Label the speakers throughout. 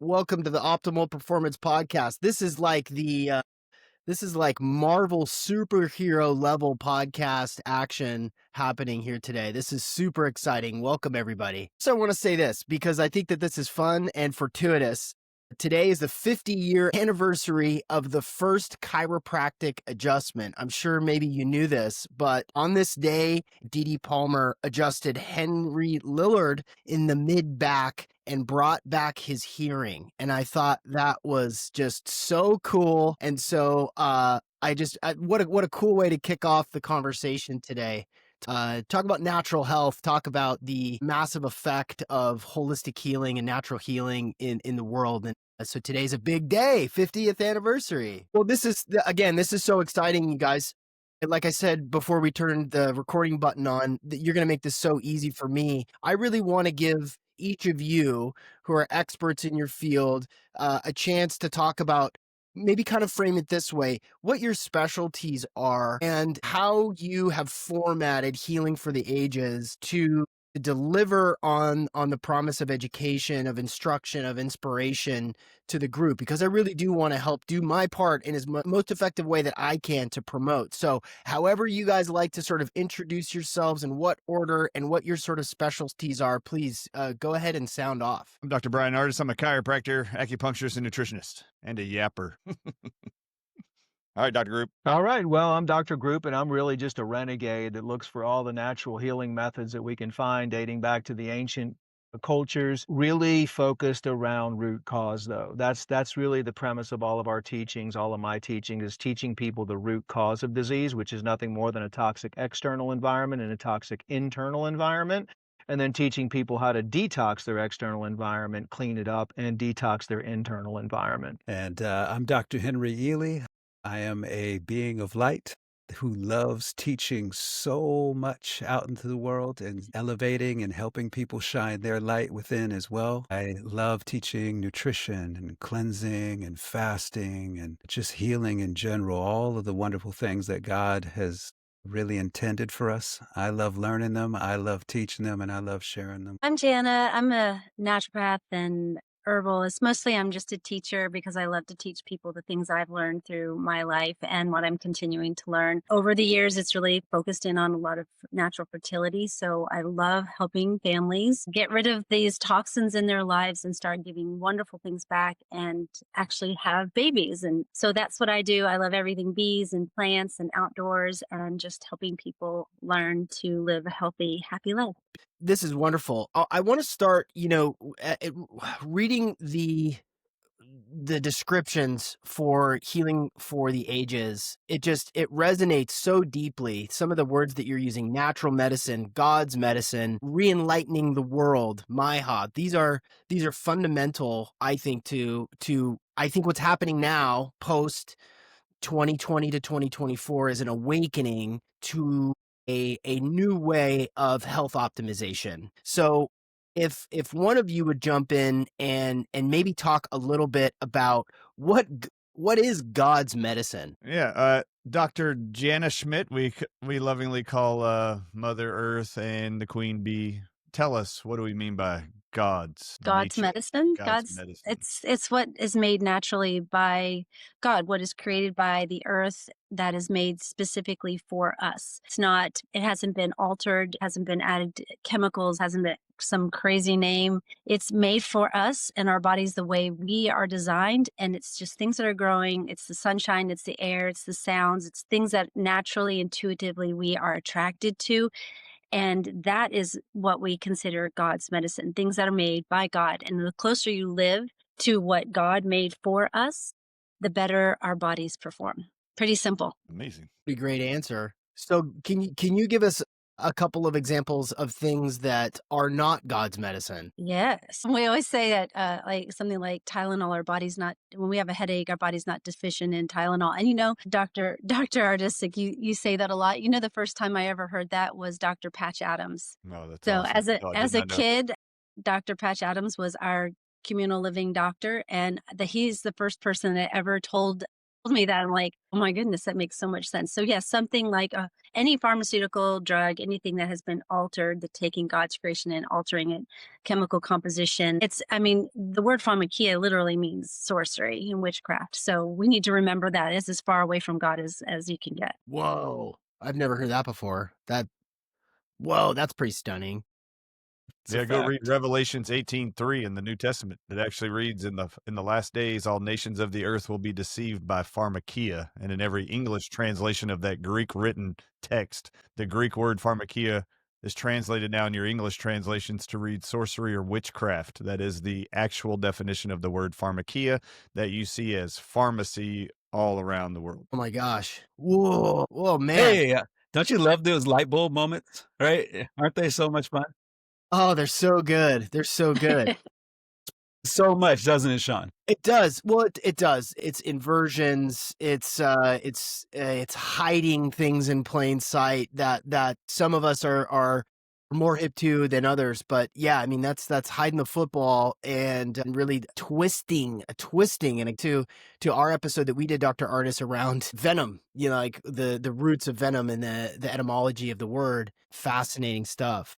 Speaker 1: Welcome to the Optimal Performance Podcast. This is like Marvel superhero level podcast action happening here today. This is super exciting. Welcome everybody. So I want to say this because I think that this is fun and fortuitous. Today is the 50-year anniversary of the first chiropractic adjustment. I'm sure maybe you knew this, but on this day, D.D. Palmer adjusted Henry Lillard in the mid-back and brought back his hearing. And I thought that was just so cool. And so what a cool way to kick off the conversation today. Talk about natural health, talk about the massive effect of holistic healing and natural healing in the world. And so today's a big day, 50th anniversary. Well, this is so exciting, you guys. Like I said, before we turned the recording button on, you're going to make this so easy for me. I really want to give each of you who are experts in your field a chance to talk about, maybe kind of frame it this way, what your specialties are and how you have formatted Healing for the Ages to deliver on the promise of education, of instruction, of inspiration to the group, because I really do want to help do my part in as most effective way that I can to promote. So however you guys like to sort of introduce yourselves in what order and what your sort of specialties are, please go ahead and sound off.
Speaker 2: I'm Dr. Bryan Ardis. I'm a chiropractor, acupuncturist, and nutritionist, and a yapper. All right, Dr. Group.
Speaker 3: All right. Well, I'm Dr. Group, and I'm really just a renegade that looks for all the natural healing methods that we can find dating back to the ancient cultures, really focused around root cause, though. That's really the premise of all of our teachings. All of my teaching is teaching people the root cause of disease, which is nothing more than a toxic external environment and a toxic internal environment. And then teaching people how to detox their external environment, clean it up, and detox their internal environment.
Speaker 4: And I'm Dr. Henry Ealy. I am a being of light who loves teaching so much out into the world and elevating and helping people shine their light within as well. I love teaching nutrition and cleansing and fasting and just healing in general, all of the wonderful things that God has really intended for us. I love learning them, I love teaching them, and I love sharing them.
Speaker 5: I'm Jana. I'm a naturopath and herbalist. Mostly I'm just a teacher because I love to teach people the things I've learned through my life and what I'm continuing to learn. Over the years, it's really focused in on a lot of natural fertility. So I love helping families get rid of these toxins in their lives and start giving wonderful things back and actually have babies. And so that's what I do. I love everything bees and plants and outdoors and just helping people learn to live a healthy, happy life.
Speaker 1: This is wonderful. I want to start, reading the descriptions for Healing for the Ages. It resonates so deeply. Some of the words that you're using: natural medicine, God's medicine, re-enlightening the world, Maiha. These are fundamental, I think, to what's happening now post 2020 to 2024 is an awakening to a new way of health optimization. So if one of you would jump in and maybe talk a little bit about what is God's medicine?
Speaker 2: Yeah, Dr. Jana Schmidt, we lovingly call Mother Earth and the Queen Bee. Tell us, what do we mean by God's
Speaker 5: medicine?
Speaker 2: God's medicine.
Speaker 5: It's what is made naturally by God, what is created by the earth that is made specifically for us. It hasn't been altered, hasn't been added chemicals, hasn't been some crazy name. It's made for us and our bodies the way we are designed. And it's just things that are growing. It's the sunshine, it's the air, it's the sounds, it's things that naturally, intuitively we are attracted to. And that is what we consider God's medicine, things that are made by God. And the closer you live to what God made for us, the better our bodies perform. Pretty simple.
Speaker 2: Amazing.
Speaker 1: Pretty great answer. So can you give us a couple of examples of things that are not God's medicine?
Speaker 5: Yes. We always say that like something like Tylenol, when we have a headache, our body's not deficient in Tylenol. And Dr. Ardis, like you say that a lot. The first time I ever heard that was Dr. Patch Adams.
Speaker 2: Oh, that's
Speaker 5: so
Speaker 2: awesome.
Speaker 5: as a kid, Dr. Patch Adams was our communal living doctor. And he's the first person that ever told told me that, I'm like, "Oh my goodness, that makes so much sense." So, yes, something like, any pharmaceutical drug, anything that has been altered, the taking God's creation and altering it, chemical composition. I mean, the word pharmakia literally means sorcery and witchcraft. So we need to remember that it's as far away from God as you can get.
Speaker 1: Whoa. I've never heard that before. Whoa, that's pretty stunning.
Speaker 4: It's a
Speaker 2: Yeah, go read
Speaker 4: fact.
Speaker 2: Revelations 18:3 in the New Testament. It actually reads, in the last days, all nations of the earth will be deceived by pharmakia. And in every English translation of that Greek written text, the Greek word pharmakia is translated now in your English translations to read sorcery or witchcraft. That is the actual definition of the word pharmakia that you see as pharmacy all around the world.
Speaker 1: Oh my gosh. Whoa. Whoa, man.
Speaker 4: Hey, don't you love those light bulb moments, right? Aren't they so much fun?
Speaker 1: Oh, they're so good. They're so good.
Speaker 4: So much, doesn't it, Sean?
Speaker 1: It does. Well, it does. It's inversions. It's hiding things in plain sight that some of us are more hip to than others. But yeah, I mean that's hiding the football and really twisting and to our episode that we did, Dr. Ardis, around venom. You know, like the roots of venom and the etymology of the word. Fascinating stuff.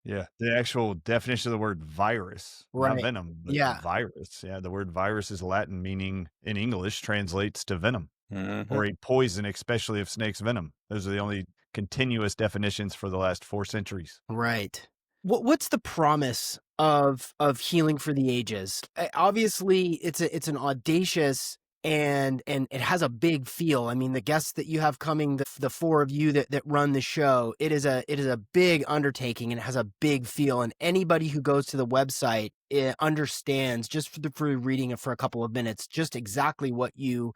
Speaker 2: Yeah, the actual definition of the word virus, not
Speaker 1: Right.
Speaker 2: venom, but
Speaker 1: Yeah.
Speaker 2: virus. Yeah, the word virus is Latin, meaning in English translates to venom
Speaker 4: Mhm.
Speaker 2: or a poison, especially of snake's venom. Those are the only continuous definitions for the last 4 centuries.
Speaker 1: Right. What's the promise of healing for the ages? Obviously, it's an audacious and it has a big feel. I mean, the guests that you have coming, the four of you that run the show, it is a big undertaking and it has a big feel. And anybody who goes to the website understands just for reading it for a couple of minutes, just exactly what you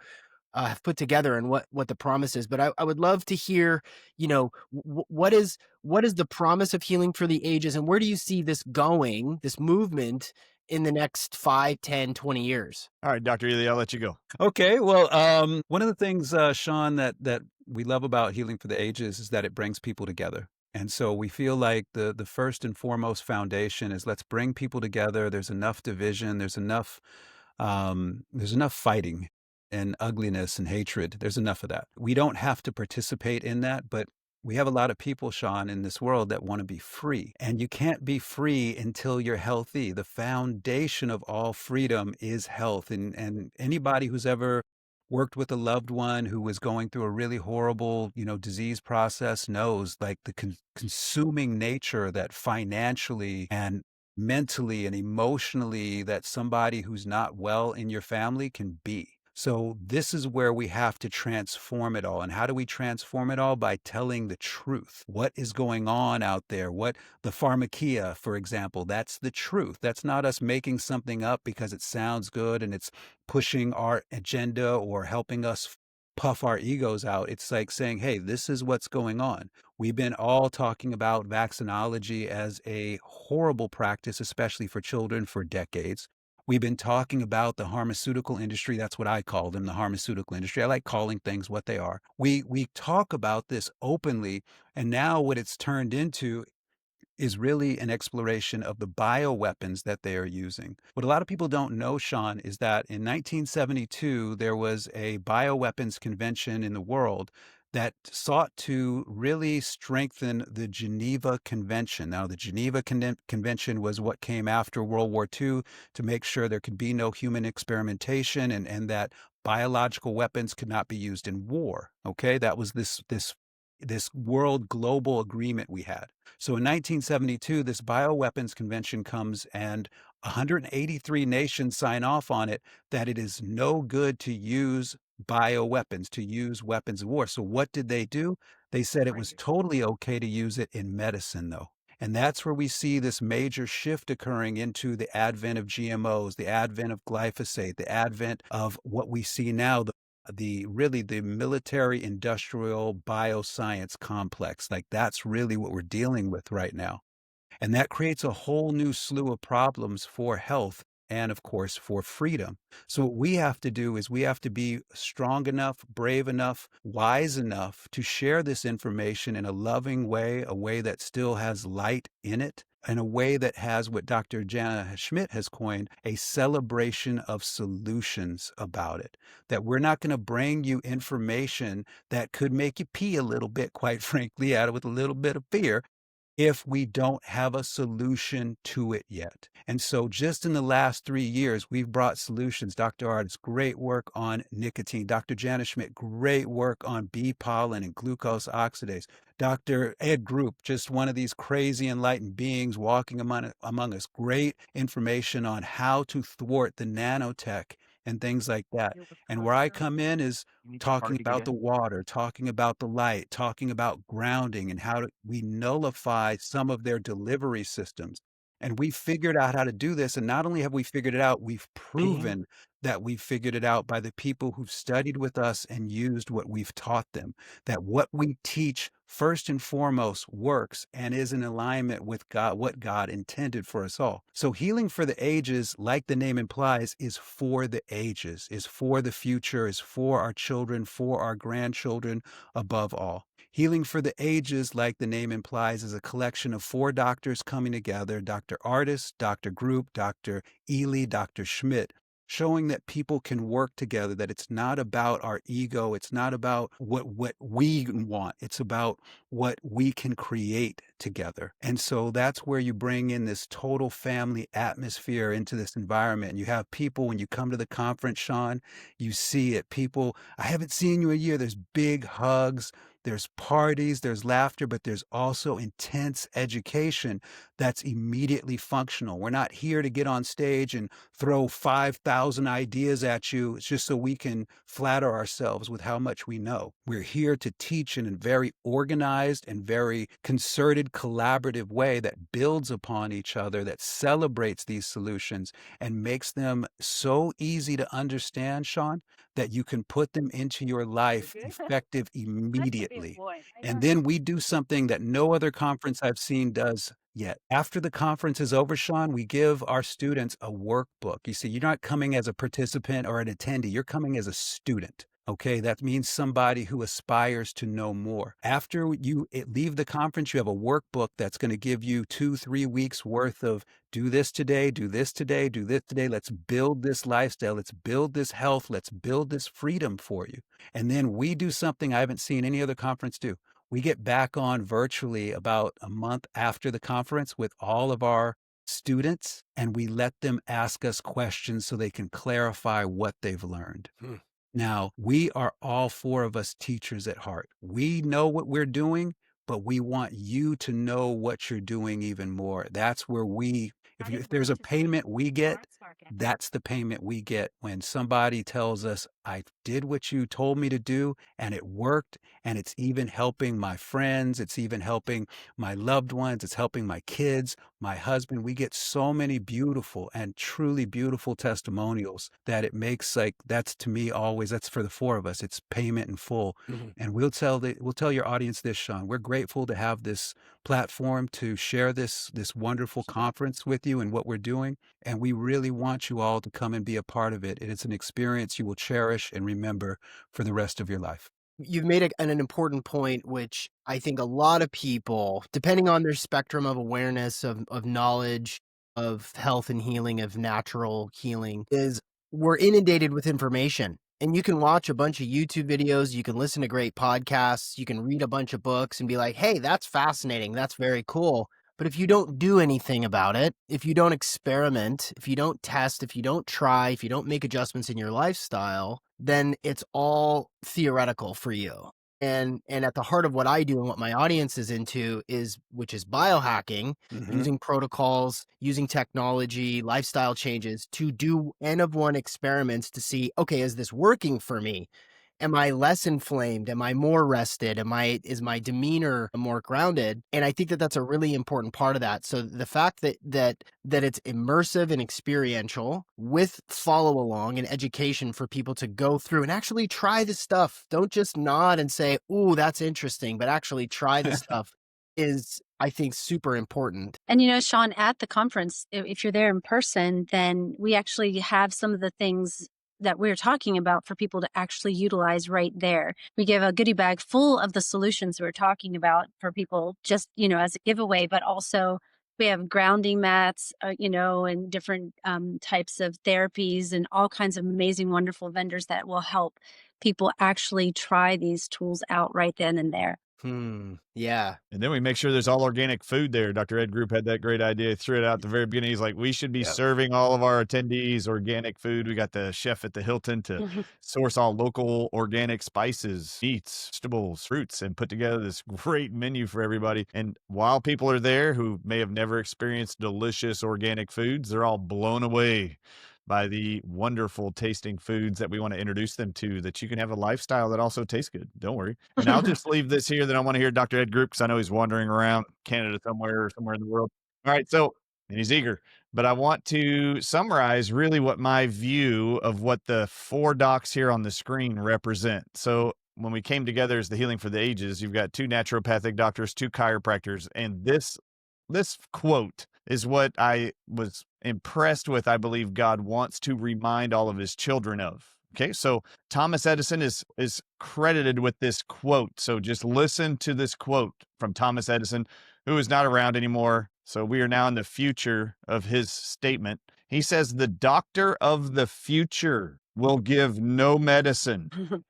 Speaker 1: have put together and what the promise is. But I would love to hear, you know, what is the promise of healing for the ages, and where do you see this going, this movement, in the next 5, 10, 20 years?
Speaker 2: All right, Dr. Ealy, I'll let you go.
Speaker 4: Okay, well, one of the things, Sean, that we love about Healing for the Ages is that it brings people together. And so we feel like the first and foremost foundation is let's bring people together. There's enough division. There's enough fighting and ugliness and hatred. There's enough of that. We don't have to participate in that, but we have a lot of people, Sean, in this world that want to be free. And you can't be free until you're healthy. The foundation of all freedom is health. And anybody who's ever worked with a loved one who was going through a really horrible, disease process knows like the consuming nature that financially and mentally and emotionally that somebody who's not well in your family can be. So this is where we have to transform it all. And how do we transform it all? By telling the truth. What is going on out there? What the pharmakia, for example, that's the truth. That's not us making something up because it sounds good and it's pushing our agenda or helping us puff our egos out. It's like saying, hey, this is what's going on. We've been all talking about vaccinology as a horrible practice, especially for children, for decades. We've been talking about the pharmaceutical industry. That's what I call them, the pharmaceutical industry. I like calling things what they are. We talk about this openly, and now what it's turned into is really an exploration of the bioweapons that they are using. What a lot of people don't know, Sean, is that in 1972, there was a bioweapons convention in the world that sought to really strengthen the Geneva Convention. Now, the Geneva Convention was what came after World War II to make sure there could be no human experimentation and that biological weapons could not be used in war. Okay, that was this world global agreement we had. So in 1972, this bioweapons convention comes and 183 nations sign off on it that it is no good to use bioweapons, to use weapons of war. So what did they do? They said it was totally okay to use it in medicine, though. And that's where we see this major shift occurring into the advent of GMOs, the advent of glyphosate, the advent of what we see now, the military industrial bioscience complex. Like that's really what we're dealing with right now. And that creates a whole new slew of problems for health. and of course for freedom. So what we have to do is we have to be strong enough, brave enough, wise enough to share this information in a loving way, a way that still has light in it, in a way that has what Dr. Jana Schmidt has coined a celebration of solutions about it. That we're not going to bring you information that could make you pee a little bit, quite frankly, out of with a little bit of fear, if we don't have a solution to it yet. And so just in the last 3 years, we've brought solutions. Dr. Ardis, great work on nicotine. Dr. Jana Schmidt, great work on bee pollen and glucose oxidase. Dr. Ed Group, just one of these crazy enlightened beings walking among us. Great information on how to thwart the nanotech and things like that. And where I come in is talking about the water, talking about the light, talking about grounding and how we nullify some of their delivery systems. And we figured out how to do this. And not only have we figured it out, we've proven that we've figured it out by the people who've studied with us and used what we've taught them, that what we teach first and foremost works and is in alignment with God, what God intended for us all. So healing for the ages, like the name implies, is for the ages, is for the future, is for our children, for our grandchildren, above all. Healing for the Ages, like the name implies, is a collection of 4 doctors coming together, Dr. Ardis, Dr. Group, Dr. Ealy, Dr. Schmidt, showing that people can work together, that it's not about our ego, it's not about what we want, it's about what we can create together. And so that's where you bring in this total family atmosphere into this environment. You have people, when you come to the conference, Sean, you see it. People, I haven't seen you a year, there's big hugs, there's parties, there's laughter, but there's also intense education that's immediately functional. We're not here to get on stage and throw 5,000 ideas at you. It's just so we can flatter ourselves with how much we know. We're here to teach in a very organized and very concerted, collaborative way that builds upon each other, that celebrates these solutions and makes them so easy to understand, Sean, that you can put them into your life effective immediately. And then we do something that no other conference I've seen does yet. After the conference is over, Sean, we give our students a workbook. You see, you're not coming as a participant or an attendee, you're coming as a student. Okay, that means somebody who aspires to know more. After you leave the conference, you have a workbook that's going to give you 2-3 weeks worth of do this today, do this today, do this today. Let's build this lifestyle. Let's build this health. Let's build this freedom for you. And then we do something I haven't seen any other conference do. We get back on virtually about a month after the conference with all of our students, and we let them ask us questions so they can clarify what they've learned. Now, we are all 4 of us teachers at heart. We know what we're doing, but we want you to know what you're doing even more. That's where if there's a payment we get, that's the payment we get when somebody tells us, I did what you told me to do and it worked, and it's even helping my friends, it's even helping my loved ones, it's helping my kids, my husband. We get so many beautiful and truly beautiful testimonials that it makes, like, that's to me always, that's for the 4 of us, it's payment in full. And we'll tell your audience this, Sean, we're grateful to have this platform to share this wonderful conference with you and what we're doing. And we really want you all to come and be a part of it. And it's an experience you will cherish and remember for the rest of your life.
Speaker 1: You've made an important point, which I think a lot of people, depending on their spectrum of awareness, of knowledge, of health and healing, of natural healing, is we're inundated with information. And you can watch a bunch of YouTube videos, you can listen to great podcasts, you can read a bunch of books and be like, hey, that's fascinating, that's very cool. But if you don't do anything about it, if you don't experiment, if you don't test, if you don't try, if you don't make adjustments in your lifestyle, then it's all theoretical for you. And at the heart of what I do and what my audience is into which is biohacking, using protocols, using technology, lifestyle changes to do N of 1 experiments to see, okay, is this working for me? Am I less inflamed? Am I more rested? Is my demeanor more grounded? And I think that that's a really important part of that. So the fact that it's immersive and experiential with follow along and education for people to go through and actually try the stuff. Don't just nod and say, "Ooh, that's interesting," but actually try the stuff I think super important.
Speaker 5: And, Sean, at the conference, if you're there in person, then we actually have some of the things that we're talking about for people to actually utilize right there. We give a goodie bag full of the solutions we're talking about for people just, as a giveaway, but also we have grounding mats, and different types of therapies and all kinds of amazing, wonderful vendors that will help people actually try these tools out right then and there.
Speaker 1: Yeah.
Speaker 2: And then we make sure there's all organic food there. Dr. Ed Group had that great idea. He threw it out at the very beginning. He's like, we should be serving all of our attendees organic food. We got the chef at the Hilton to source all local organic spices, meats, vegetables, fruits, and put together this great menu for everybody. And while people are there who may have never experienced delicious organic foods, they're all blown away by the wonderful tasting foods that we want to introduce them to, that you can have a lifestyle that also tastes good. Don't worry. And I'll just leave this here. Then I want to hear Dr. Ed Group, because I know he's wandering around Canada somewhere or somewhere in the world. All right. So, and he's eager, but I want to summarize really what my view of what the 4 docs here on the screen represent. So when we came together as the Healing for the Ages, you've got 2 naturopathic doctors, 2 chiropractors, and this quote is what I was impressed with. I believe God wants to remind all of his children of. Okay, so Thomas Edison is credited with this quote. So just listen to this quote from Thomas Edison, who is not around anymore. So we are now in the future of his statement. He says, "The doctor of the future will give no medicine,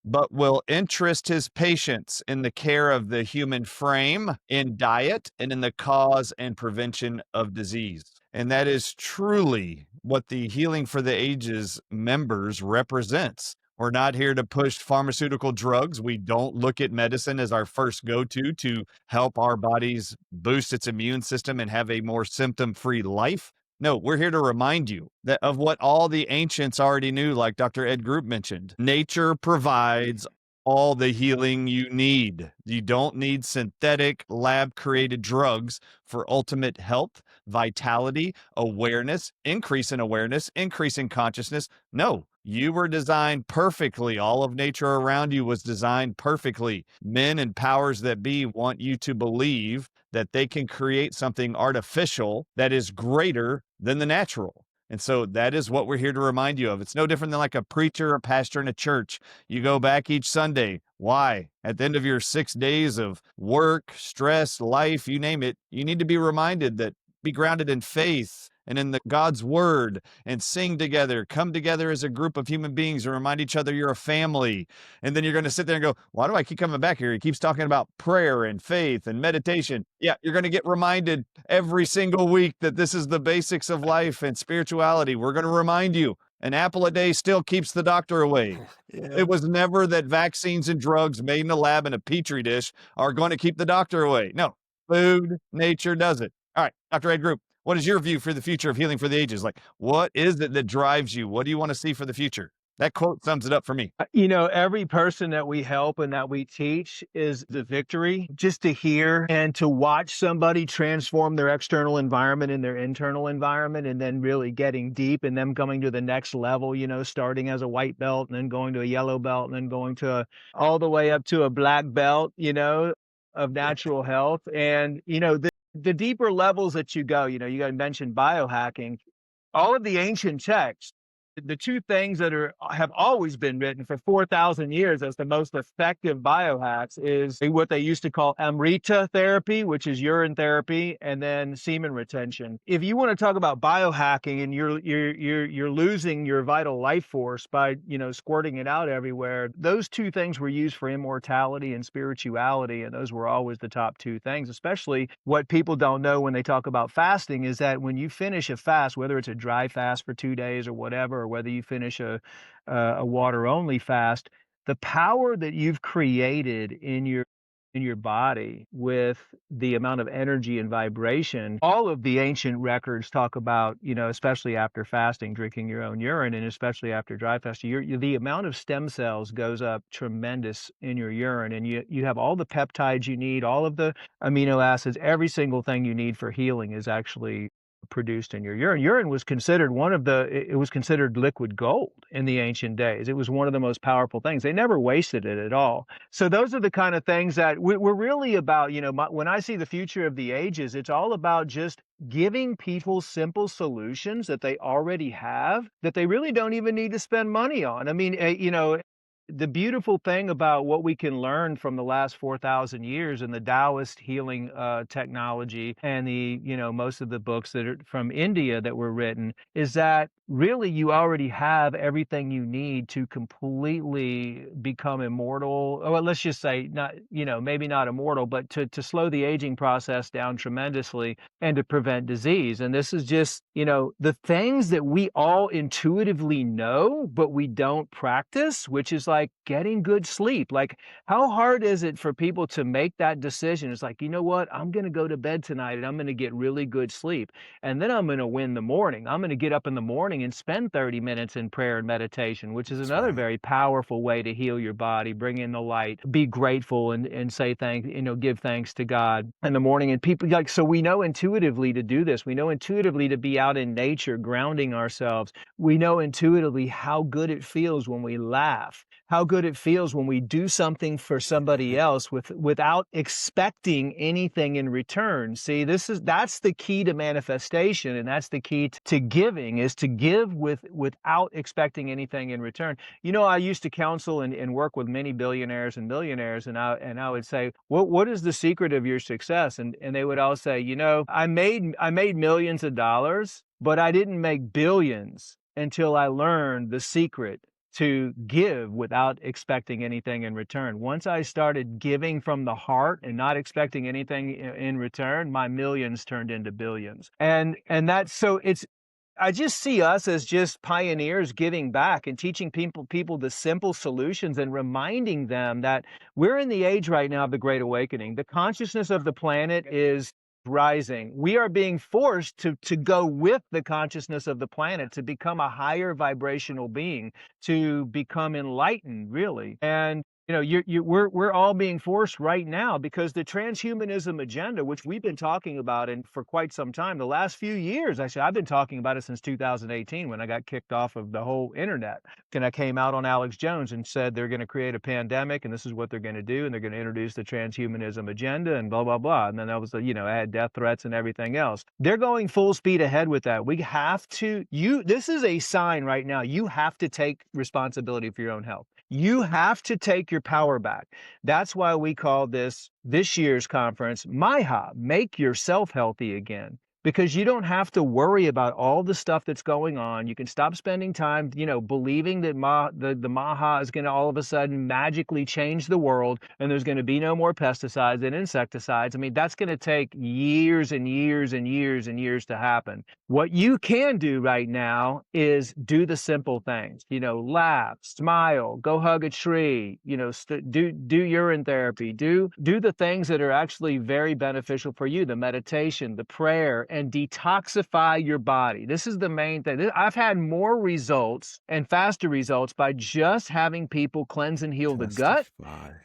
Speaker 2: but will interest his patients in the care of the human frame, in diet, and in the cause and prevention of disease." And that is truly what the Healing for the Ages members represents. We're not here to push pharmaceutical drugs. We don't look at medicine as our first go-to to help our bodies boost its immune system and have a more symptom-free life. No, we're here to remind you that of what all the ancients already knew, like Dr. Ed Group mentioned. Nature provides all the healing you need. You don't need synthetic lab-created drugs for ultimate health, vitality, awareness, increase in consciousness. No, you were designed perfectly. All of nature around you was designed perfectly. Men and powers that be want you to believe that they can create something artificial that is greater than the natural. And so that is what we're here to remind you of. It's no different than like a preacher or pastor in a church. You go back each Sunday. Why? At the end of your 6 days of work, stress, life, you name it, you need to be reminded that be grounded in faith and in God's word, and sing together, come together as a group of human beings and remind each other you're a family. And then you're going to sit there and go, why do I keep coming back here? He keeps talking about prayer and faith and meditation. Yeah, you're going to get reminded every single week that this is the basics of life and spirituality. We're going to remind you an apple a day still keeps the doctor away. It was never that vaccines and drugs made in a lab in a petri dish are going to keep the doctor away. No, food, nature does it. All right, Dr. Ed Group, what is your view for the future of Healing for the Ages? Like, what is it that drives you? What do you want to see for the future? That quote sums it up for me.
Speaker 3: Every person that we help and that we teach is the victory. Just to hear and to watch somebody transform their external environment and their internal environment, and then really getting deep and them coming to the next level, starting as a white belt and then going to a yellow belt and then going to all the way up to a black belt, of natural health. And, the deeper levels that you go, you got mentioned biohacking, all of the ancient texts, the 2 things that have always been written for 4,000 years as the most effective biohacks is what they used to call amrita therapy, which is urine therapy, and then semen retention. If you want to talk about biohacking and you're losing your vital life force by squirting it out everywhere, those 2 things were used for immortality and spirituality, and those were always the top 2 things. Especially what people don't know when they talk about fasting is that when you finish a fast, whether it's a dry fast for 2 days or whatever, or whether you finish a water-only fast, the power that you've created in your body with the amount of energy and vibration, all of the ancient records talk about, especially after fasting, drinking your own urine, and especially after dry fasting, the amount of stem cells goes up tremendous in your urine, and you have all the peptides you need, all of the amino acids, every single thing you need for healing is actually produced in your urine. Urine was considered it was considered liquid gold in the ancient days. It was one of the most powerful things. They never wasted it at all. So those are the kind of things that we're really about. When I see the future of the ages, it's all about just giving people simple solutions that they already have, that they really don't even need to spend money on. I mean, the beautiful thing about what we can learn from the last 4,000 years in the Taoist healing technology and most of the books that are from India that were written is that really you already have everything you need to completely become immortal. Well, let's just say not, maybe not immortal, but to slow the aging process down tremendously and to prevent disease. And this is just, the things that we all intuitively know, but we don't practice, which is like getting good sleep. Like, how hard is it for people to make that decision? It's like, you know what? I'm going to go to bed tonight and I'm going to get really good sleep. And then I'm going to win the morning. I'm going to get up in the morning and spend 30 minutes in prayer and meditation, which is another very powerful way to heal your body, bring in the light, be grateful and say give thanks to God in the morning. And people so we know intuitively to do this. We know intuitively to be out in nature, grounding ourselves. We know intuitively how good it feels when we laugh, how good it feels when we do something for somebody else without expecting anything in return. See, that's the key to manifestation, and that's the key to giving, is to give without expecting anything in return. I used to counsel and work with many billionaires and millionaires, and I would say, what is the secret of your success? And they would all say, I made millions of dollars, but I didn't make billions until I learned the secret to give without expecting anything in return. Once I started giving from the heart and not expecting anything in return, my millions turned into billions. And that's so I just see us as just pioneers giving back and teaching people the simple solutions and reminding them that we're in the age right now of the Great Awakening. The consciousness of the planet is rising. We are being forced to go with the consciousness of the planet, to become a higher vibrational being, to become enlightened, really. And we're all being forced right now because the transhumanism agenda, which we've been talking about for quite some time, the last few years, actually, I've been talking about it since 2018 when I got kicked off of the whole internet. And I came out on Alex Jones and said they're going to create a pandemic and this is what they're going to do. And they're going to introduce the transhumanism agenda and blah, blah, blah. And then that was, I had death threats and everything else. They're going full speed ahead with that. We have to, this is a sign right now. You have to take responsibility for your own health. You have to take your power back. That's why we call this year's conference, MyHa, Make Yourself Healthy Again. Because you don't have to worry about all the stuff that's going on. You can stop spending time, believing that the Maha is going to all of a sudden magically change the world and there's going to be no more pesticides and insecticides. I mean, that's going to take years and years and years and years to happen. What you can do right now is do the simple things, laugh, smile, go hug a tree, do urine therapy, do the things that are actually very beneficial for you, the meditation, the prayer, and detoxify your body. This is the main thing. I've had more results and faster results by just having people cleanse and heal the gut,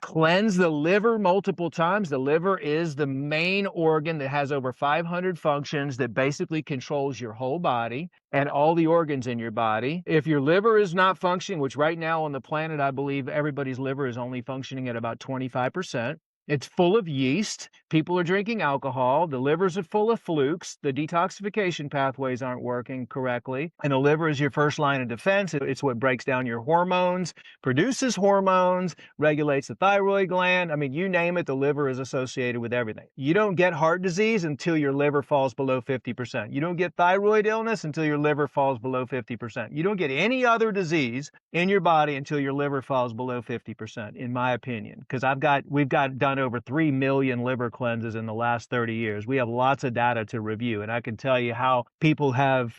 Speaker 3: cleanse the liver multiple times. The liver is the main organ that has over 500 functions that basically controls your whole body and all the organs in your body. If your liver is not functioning, which right now on the planet, I believe everybody's liver is only functioning at about 25%. It's full of yeast. People are drinking alcohol. The livers are full of flukes. The detoxification pathways aren't working correctly. And the liver is your first line of defense. It's what breaks down your hormones, produces hormones, regulates the thyroid gland. I mean, you name it, the liver is associated with everything. You don't get heart disease until your liver falls below 50%. You don't get thyroid illness until your liver falls below 50%. You don't get any other disease in your body until your liver falls below 50%, in my opinion. Because we've got done over 3 million liver cleanses in the last 30 years. We have lots of data to review, and I can tell you how people have,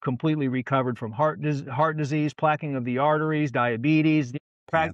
Speaker 3: completely recovered from heart disease, plaquing of the arteries, diabetes,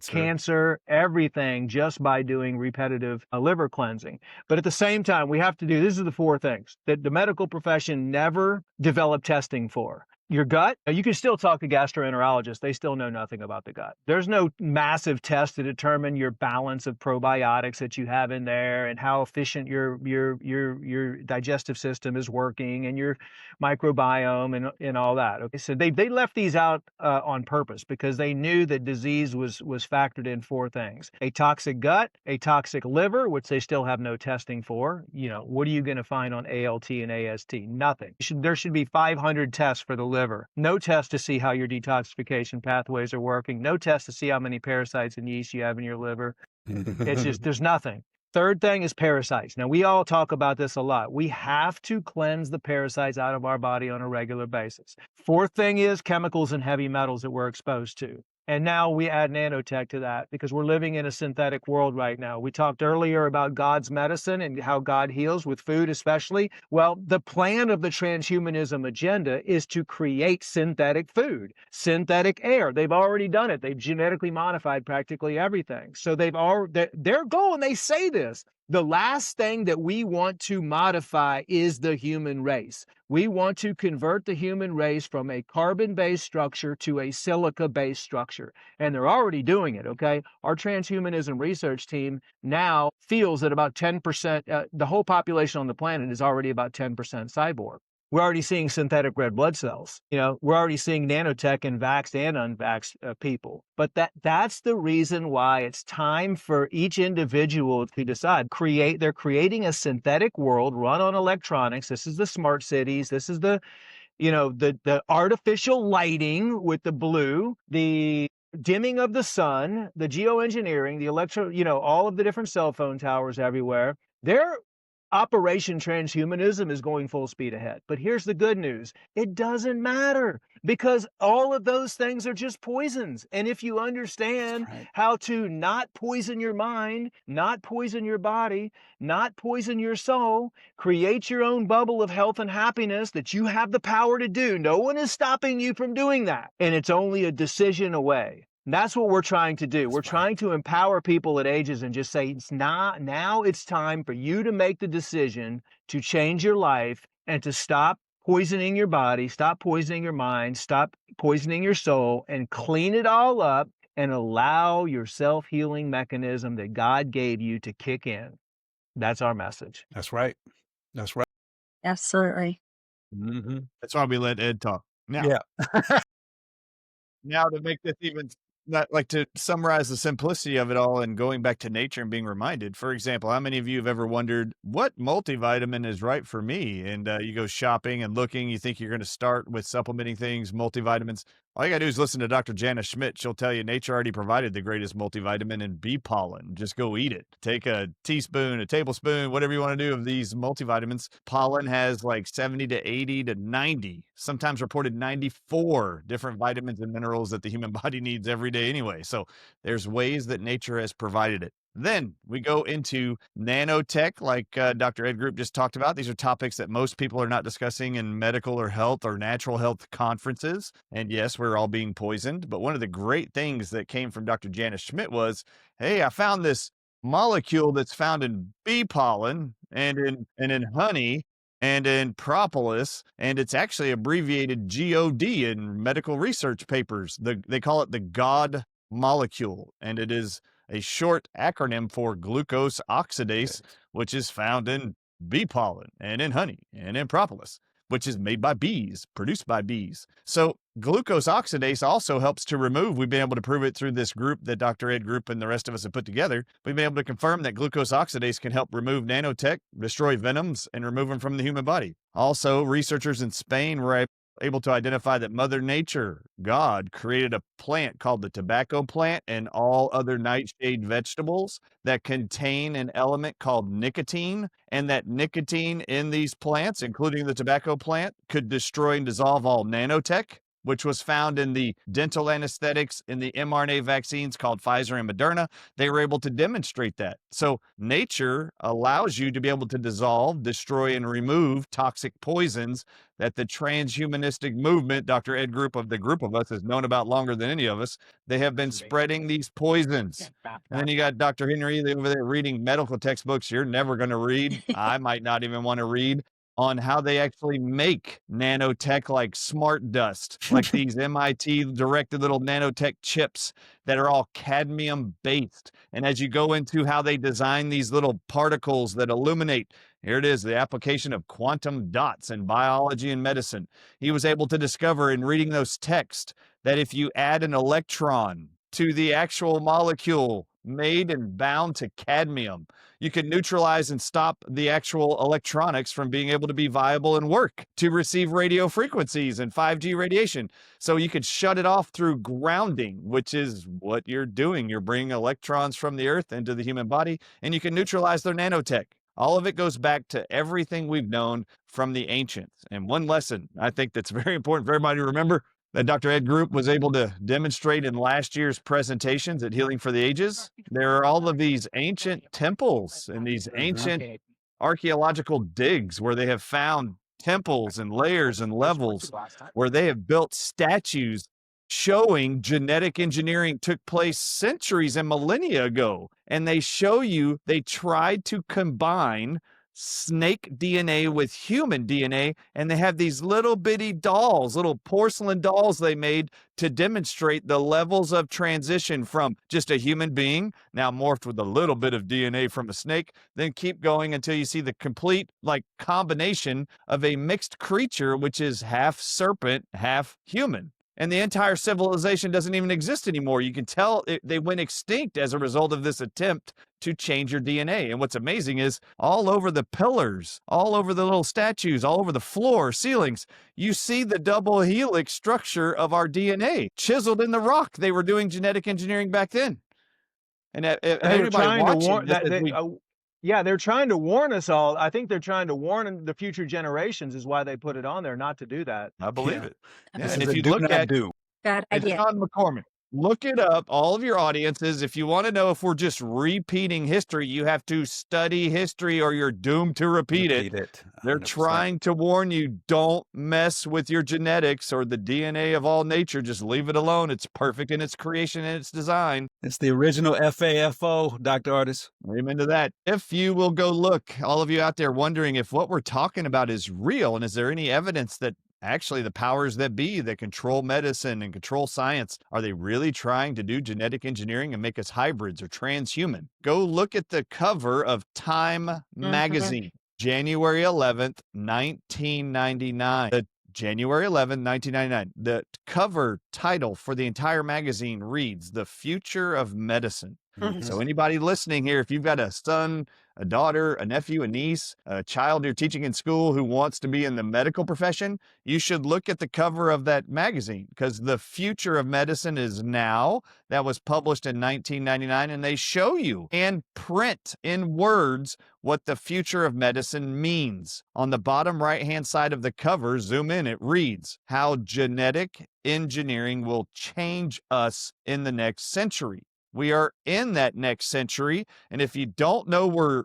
Speaker 3: cancer, everything, just by doing repetitive liver cleansing. But at the same time, we have to do, these are the 4 things that the medical profession never developed testing for. Your gut, you can still talk to gastroenterologists. They still know nothing about the gut. There's no massive test to determine your balance of probiotics that you have in there and how efficient your digestive system is working and your microbiome and all that. Okay, so they left these out on purpose because they knew that disease was factored in 4 things: a toxic gut, a toxic liver, which they still have no testing for. What are you going to find on ALT and AST? Nothing. There should be 500 tests for the liver. No test to see how your detoxification pathways are working. No test to see how many parasites and yeast you have in your liver. It's just, there's nothing. Third thing is parasites. Now, we all talk about this a lot. We have to cleanse the parasites out of our body on a regular basis. Fourth thing is chemicals and heavy metals that we're exposed to. And now we add nanotech to that because we're living in a synthetic world right now. We talked earlier about God's medicine and how God heals with food especially. Well, the plan of the transhumanism agenda is to create synthetic food, synthetic air. They've already done it. They've genetically modified practically everything. So their goal, and they say this, the last thing that we want to modify is the human race. We want to convert the human race from a carbon-based structure to a silica-based structure. And they're already doing it, okay? Our transhumanism research team now feels that about 10%, the whole population on the planet is already about 10% cyborg. We're already seeing synthetic red blood cells. We're already seeing nanotech in vaxxed and unvaxxed people. But that's the reason why it's time for each individual to decide. They're creating a synthetic world run on electronics. This is the smart cities. This is the artificial lighting with the blue, the dimming of the sun, the geoengineering, the all of the different cell phone towers everywhere. They're Operation Transhumanism is going full speed ahead. But here's the good news. It doesn't matter because all of those things are just poisons. And if you understand how to not poison your mind, not poison your body, not poison your soul, create your own bubble of health and happiness that you have the power to do. No one is stopping you from doing that. And it's only a decision away. And that's what we're trying to do. We're trying to empower people at Ages and just say, now it's time for you to make the decision to change your life and to stop poisoning your body, stop poisoning your mind, stop poisoning your soul, and clean it all up and allow your self-healing mechanism that God gave you to kick in. That's our message.
Speaker 4: That's right. That's right.
Speaker 5: Absolutely.
Speaker 4: Mm-hmm.
Speaker 2: That's why we let Ed talk. Now,
Speaker 4: Yeah.
Speaker 2: now to make this even not like to summarize the simplicity of it all and going back to nature and being reminded. For example, how many of you have ever wondered what multivitamin is right for me? And you go shopping and looking, you think you're going to start with supplementing things, multivitamins. All you got to do is listen to Dr. Jana Schmidt. She'll tell you nature already provided the greatest multivitamin in bee pollen. Just go eat it. Take a teaspoon, a tablespoon, whatever you want to do of these multivitamins. Pollen has like 70 to 80 to 90, sometimes reported 94 different vitamins and minerals that the human body needs every day anyway. So there's ways that nature has provided it. Then we go into nanotech, like Dr. Ed Group just talked about. These are topics that most people are not discussing in medical or health or natural health conferences. And yes, we're all being poisoned. But one of the great things that came from Dr. Jana Schmidt was, hey, I found this molecule that's found in bee pollen and in honey and in propolis, and it's actually abbreviated GOD in medical research papers. They call it the GOD molecule, and it is a short acronym for glucose oxidase, which is found in bee pollen and in honey and in propolis, which is made by bees, produced by bees. So glucose oxidase also helps to remove. We've been able to prove it through this group that Dr. Ed Group and the rest of us have put together. We've been able to confirm that glucose oxidase can help remove nanotech, destroy venoms, and remove them from the human body. Also, researchers in Spain were able to identify that Mother Nature, God, created a plant called the tobacco plant and all other nightshade vegetables that contain an element called nicotine, and that nicotine in these plants, including the tobacco plant, could destroy and dissolve all nanotech, which was found in the dental anesthetics in the mRNA vaccines called Pfizer and Moderna. They were able to demonstrate that. So nature allows you to be able to dissolve, destroy, and remove toxic poisons that the transhumanistic movement, Dr. Ed Group of the group of us, has known about longer than any of us. They have been spreading these poisons. And then you got Dr. Henry over there reading medical textbooks you're never going to read. I might not even want to read. on how they actually make nanotech like smart dust, like these MIT directed little nanotech chips that are all cadmium based. And as you go into how they design these little particles that illuminate, here it is, the application of quantum dots in biology and medicine. He was able to discover in reading those texts that if you add an electron to the actual molecule made and bound to cadmium, you can neutralize and stop the actual electronics from being able to be viable and work to receive radio frequencies and 5G radiation. So you could shut it off through grounding, which is what you're doing. You're bringing electrons from the earth into the human body, and you can neutralize their nanotech. All of it goes back to everything we've known from the ancients. And one lesson I think that's very important for everybody to remember that Dr. Ed Group was able to demonstrate in last year's presentations at Healing for the Ages. There are all of these ancient temples and these ancient archaeological digs where they have found temples and layers and levels where they have built statues showing genetic engineering took place centuries and millennia ago. And they show you they tried to combine snake DNA with human DNA, and they have these little bitty dolls, little porcelain dolls they made to demonstrate the levels of transition from just a human being, now morphed with a little bit of DNA from a snake, then keep going until you see the complete like combination of a mixed creature, which is half serpent, half human. And the entire civilization doesn't even exist anymore. You can tell they went extinct as a result of this attempt to change your DNA. And what's amazing is all over the pillars, all over the little statues, all over the floor, ceilings, you see the double helix structure of our DNA chiseled in the rock. They were doing genetic engineering back then. And if
Speaker 3: They're trying to warn they're trying to warn us all. I think they're trying to warn the future generations is why they put it on there, not to do that.
Speaker 2: I believe it.
Speaker 5: Yeah.
Speaker 2: And if you look at
Speaker 5: Bad idea.
Speaker 2: John McCormick, look it up, all of your audiences. If you want to know if we're just repeating history, you have to study history or you're doomed to repeat it.
Speaker 4: 100%.
Speaker 2: They're trying to warn you, don't mess with your genetics or the DNA of all nature. Just leave it alone. It's perfect in its creation and its design.
Speaker 4: It's the original FAFO, Dr. Ardis.
Speaker 2: Amen to that. If you will go look, all of you out there wondering if what we're talking about is real, and is there any evidence that actually the powers that be that control medicine and control science, are they really trying to do genetic engineering and make us hybrids or transhuman? Go look at the cover of Time magazine, January 11th, 1999. January 11, 1999. The cover title for the entire magazine reads, "The Future of Medicine." So anybody listening here, if you've got a son, a daughter, a nephew, a niece, a child you're teaching in school who wants to be in the medical profession, you should look at the cover of that magazine because the future of medicine is now. That was published in 1999, and they show you and print in words what the future of medicine means. On the bottom right-hand side of the cover, zoom in, it reads, how genetic engineering will change us in the next century. We are in that next century, and if you don't know we're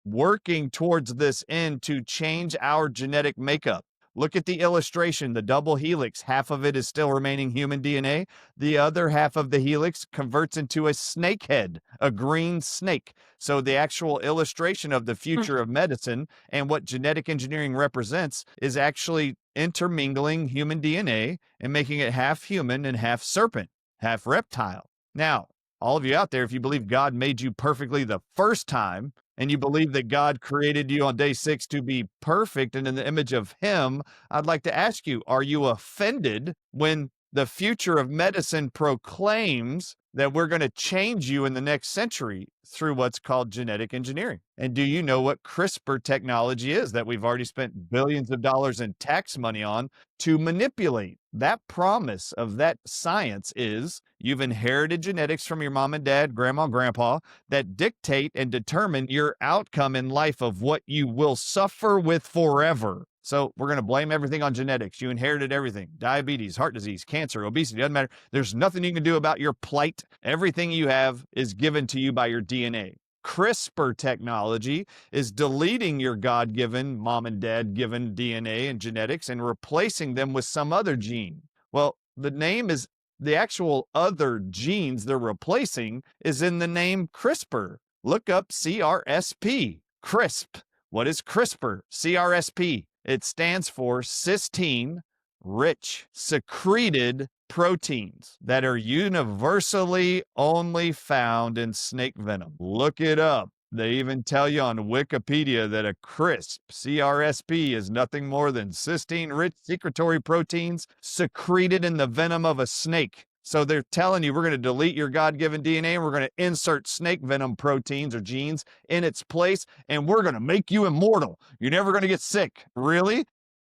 Speaker 2: working towards this end to change our genetic makeup, look at the illustration, the double helix. Half of it is still remaining human DNA. The other half of the helix converts into a snake head, a green snake. So the actual illustration of the future of medicine and what genetic engineering represents is actually intermingling human DNA and making it half human and half serpent, half reptile. Now, all of you out there, if you believe God made you perfectly the first time, and you believe that God created you on day 6 to be perfect and in the image of Him, I'd like to ask you, are you offended when the future of medicine proclaims that we're going to change you in the next century through what's called genetic engineering? And do you know what CRISPR technology is that we've already spent billions of dollars in tax money on to manipulate? That promise of that science is you've inherited genetics from your mom and dad, grandma and grandpa that dictate and determine your outcome in life of what you will suffer with forever. So we're going to blame everything on genetics. You inherited everything. Diabetes, heart disease, cancer, obesity, doesn't matter. There's nothing you can do about your plight. Everything you have is given to you by your DNA. CRISPR technology is deleting your God-given, mom and dad-given DNA and genetics and replacing them with some other gene. Well, the name is the actual other genes they're replacing is in the name CRISPR. Look up CRSP, CRISP. What is CRISPR? CRSP. It stands for cysteine-rich secreted proteins that are universally only found in snake venom. Look it up. They even tell you on Wikipedia that a CRISP, CRSP, is nothing more than cysteine-rich secretory proteins secreted in the venom of a snake. So they're telling you we're going to delete your God-given DNA and we're going to insert snake venom proteins or genes in its place, and we're going to make you immortal. You're never going to get sick. Really?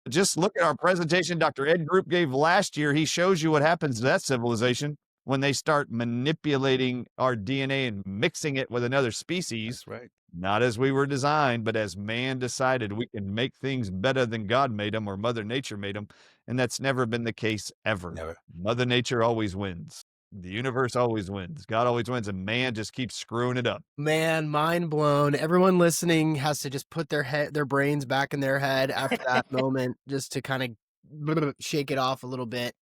Speaker 2: Just look at our presentation Dr. Ed Group gave last year. He shows you what happens to that civilization when they start manipulating our DNA and mixing it with another species.
Speaker 4: That's right.
Speaker 2: Not as we were designed, but as man decided we can make things better than God made them or Mother Nature made them. And that's never been the case ever.
Speaker 4: Never.
Speaker 2: Mother Nature always wins. The universe always wins. God always wins, and man just keeps screwing it up.
Speaker 1: Man, mind blown. Everyone listening has to just put their brains back in their head after that moment, just to kind of shake it off a little bit.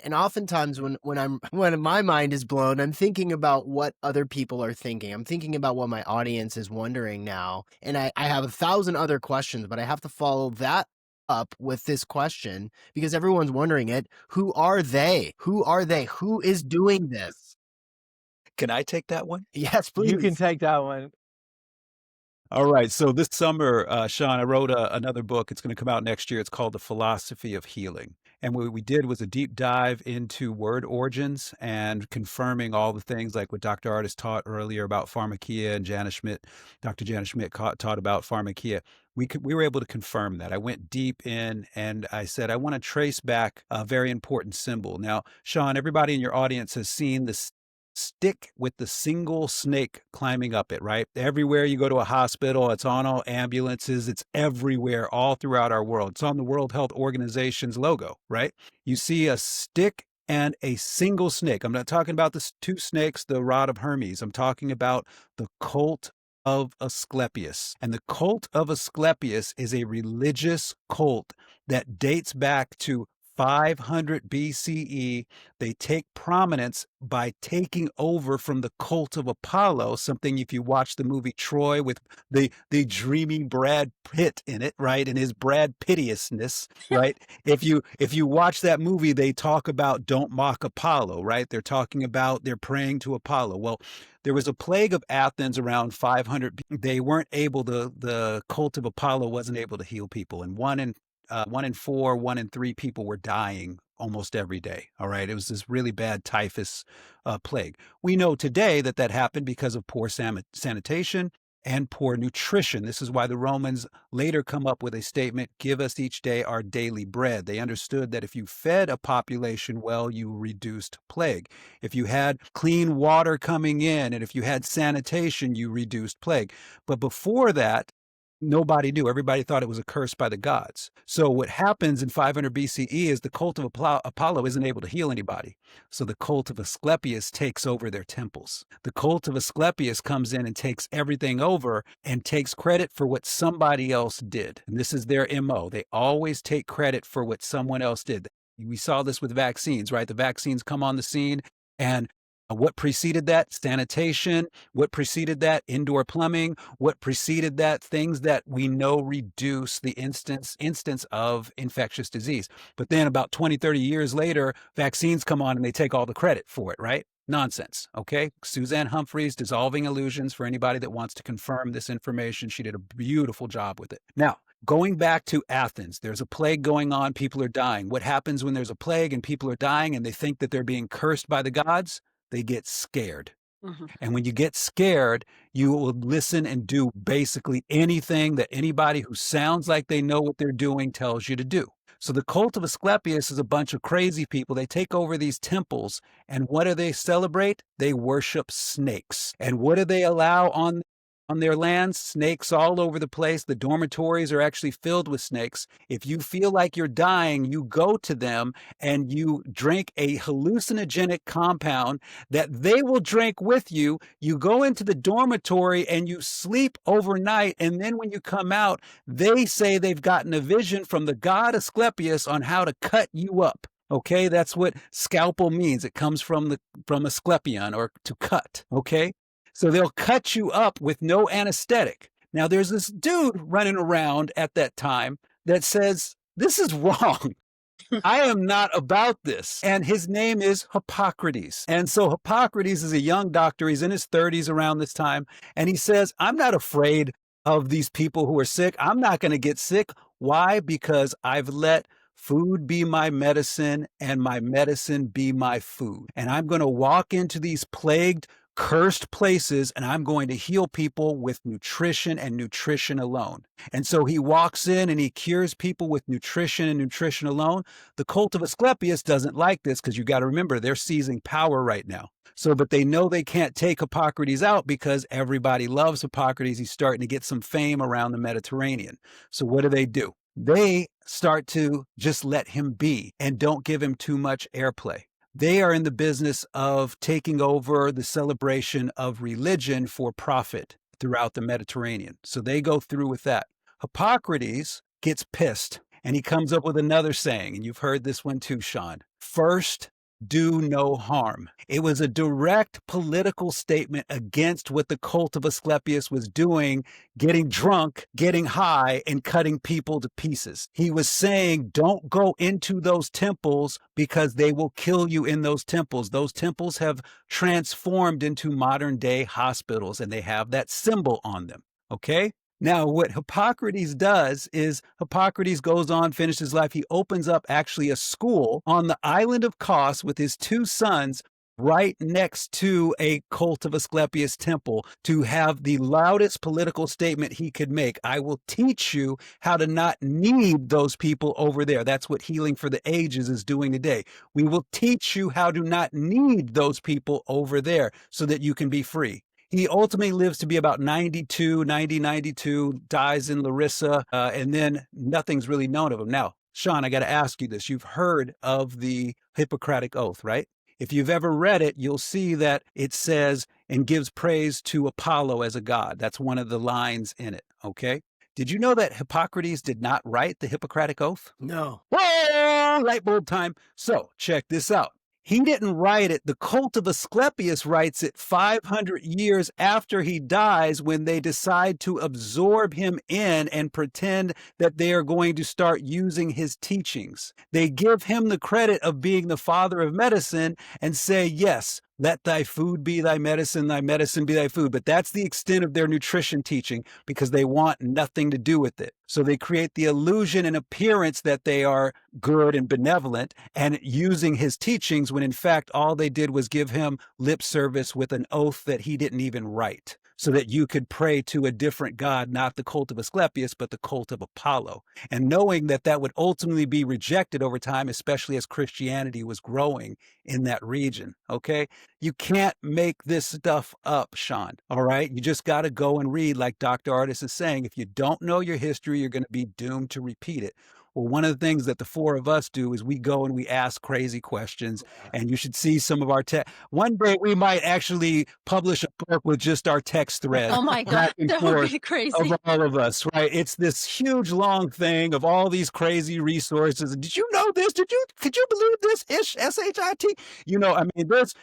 Speaker 1: And oftentimes when my mind is blown, I'm thinking about what other people are thinking. I'm thinking about what my audience is wondering now. And I have 1,000 other questions, but I have to follow that up with this question because everyone's wondering it. Who are they? Who are they? Who is doing this?
Speaker 4: Can I take that one?
Speaker 1: Yes, please.
Speaker 3: You can take that one.
Speaker 4: All right. So this summer, Sean, I wrote another book. It's going to come out next year. It's called The Philosophy of Healing. And what we did was a deep dive into word origins and confirming all the things like what Dr. Ardis taught earlier about pharmakia and Dr. Jana Schmidt taught about pharmakia. We were able to confirm that. I went deep in and I said, I want to trace back a very important symbol. Now, Sean, everybody in your audience has seen this stick with the single snake climbing up it, right? Everywhere you go to a hospital, it's on all ambulances, it's everywhere, all throughout our world. It's on the World Health Organization's logo, right? You see a stick and a single snake. I'm not talking about the two snakes, the rod of Hermes. I'm talking about the cult of Asclepius. And the cult of Asclepius is a religious cult that dates back to 500 BCE. They take prominence by taking over from the cult of Apollo, something if you watch the movie Troy with the dreamy Brad Pitt in it, right? And his Brad Pittiousness, right? If you watch that movie, they talk about don't mock Apollo, right? They're talking about they're praying to Apollo. Well, there was a plague of Athens around 500. They weren't able to, the cult of Apollo wasn't able to heal people. And 1 in 4, 1 in 3 people were dying almost every day. All right. It was this really bad typhus plague. We know today that happened because of poor sanitation and poor nutrition. This is why the Romans later come up with a statement, give us each day our daily bread. They understood that if you fed a population well, you reduced plague. If you had clean water coming in and if you had sanitation, you reduced plague. But before that, nobody knew. Everybody thought it was a curse by the gods. So what happens in 500 BCE is the cult of Apollo isn't able to heal anybody. So the cult of Asclepius takes over their temples. The cult of Asclepius comes in and takes everything over and takes credit for what somebody else did. And this is their MO. They always take credit for what someone else did. We saw this with vaccines, right? The vaccines come on the scene and what preceded that? Sanitation. What preceded that? Indoor plumbing. What preceded that? Things that we know reduce the instance of infectious disease. But then about 20, 30 years later, vaccines come on and they take all the credit for it, right? Nonsense, okay? Suzanne Humphries, Dissolving Illusions, for anybody that wants to confirm this information. She did a beautiful job with it. Now, going back to Athens, there's a plague going on. People are dying. What happens when there's a plague and people are dying and they think that they're being cursed by the gods? They get scared. Mm-hmm. And when you get scared, you will listen and do basically anything that anybody who sounds like they know what they're doing tells you to do. So the cult of Asclepius is a bunch of crazy people. They take over these temples. And what do they celebrate? They worship snakes. And what do they allow on their lands? Snakes all over the place. The dormitories are actually filled with snakes. If you feel like you're dying, you go to them and you drink a hallucinogenic compound that they will drink with you. You go into the dormitory and you sleep overnight. And then when you come out, they say they've gotten a vision from the god Asclepius on how to cut you up. Okay, that's what scalpel means. It comes from Asclepion, or to cut. Okay. So they'll cut you up with no anesthetic. Now, there's this dude running around at that time that says, this is wrong. I am not about this. And his name is Hippocrates. And so Hippocrates is a young doctor. He's in his 30s around this time. And he says, I'm not afraid of these people who are sick. I'm not going to get sick. Why? Because I've let food be my medicine and my medicine be my food. And I'm going to walk into these plagued, cursed places, and I'm going to heal people with nutrition and nutrition alone. And so he walks in and he cures people with nutrition and nutrition alone. The cult of Asclepius doesn't like this because you got to remember they're seizing power right now. So, but they know they can't take Hippocrates out because everybody loves Hippocrates. He's starting to get some fame around the Mediterranean. So what do? They start to just let him be and don't give him too much airplay. They are in the business of taking over the celebration of religion for profit throughout the Mediterranean. So they go through with that. Hippocrates gets pissed and he comes up with another saying, and you've heard this one too, Sean. First, do no harm. It was a direct political statement against what the cult of Asclepius was doing, getting drunk, getting high, and cutting people to pieces. He was saying, don't go into those temples because they will kill you in those temples. Those temples have transformed into modern day hospitals and they have that symbol on them. Okay? Now, what Hippocrates does is Hippocrates goes on, finishes his life. He opens up actually a school on the island of Kos with his two sons right next to a cult of Asclepius temple to have the loudest political statement he could make. I will teach you how to not need those people over there. That's what Healing for the Ages is doing today. We will teach you how to not need those people over there so that you can be free. He ultimately lives to be about 92, dies in Larissa, and then nothing's really known of him. Now, Sean, I got to ask you this. You've heard of the Hippocratic Oath, right? If you've ever read it, you'll see that it says, and gives praise to Apollo as a god. That's one of the lines in it, okay? Did you know that Hippocrates did not write the Hippocratic Oath?
Speaker 1: No.
Speaker 4: Whoa, light bulb time. So check this out. He didn't write it. The cult of Asclepius writes it 500 years after he dies when they decide to absorb him in and pretend that they are going to start using his teachings. They give him the credit of being the father of medicine and say, yes, let thy food be thy medicine be thy food. But that's the extent of their nutrition teaching because they want nothing to do with it. So they create the illusion and appearance that they are good and benevolent and using his teachings when in fact all they did was give him lip service with an oath that he didn't even write, so that you could pray to a different god, not the cult of Asclepius, but the cult of Apollo. And knowing that that would ultimately be rejected over time, especially as Christianity was growing in that region, okay? You can't make this stuff up, Sean, all right? You just got to go and read, like Dr. Ardis is saying. If you don't know your history, you're going to be doomed to repeat it. Well, one of the things that the four of us do is we go and we ask crazy questions, and you should see some of our text. One day we might actually publish a book with just our text thread.
Speaker 5: Oh my God, that would be crazy.
Speaker 4: Of all of us, right? It's this huge long thing of all these crazy resources. Did you know this? Could you believe this? S-H-I-T? You know, I mean, there's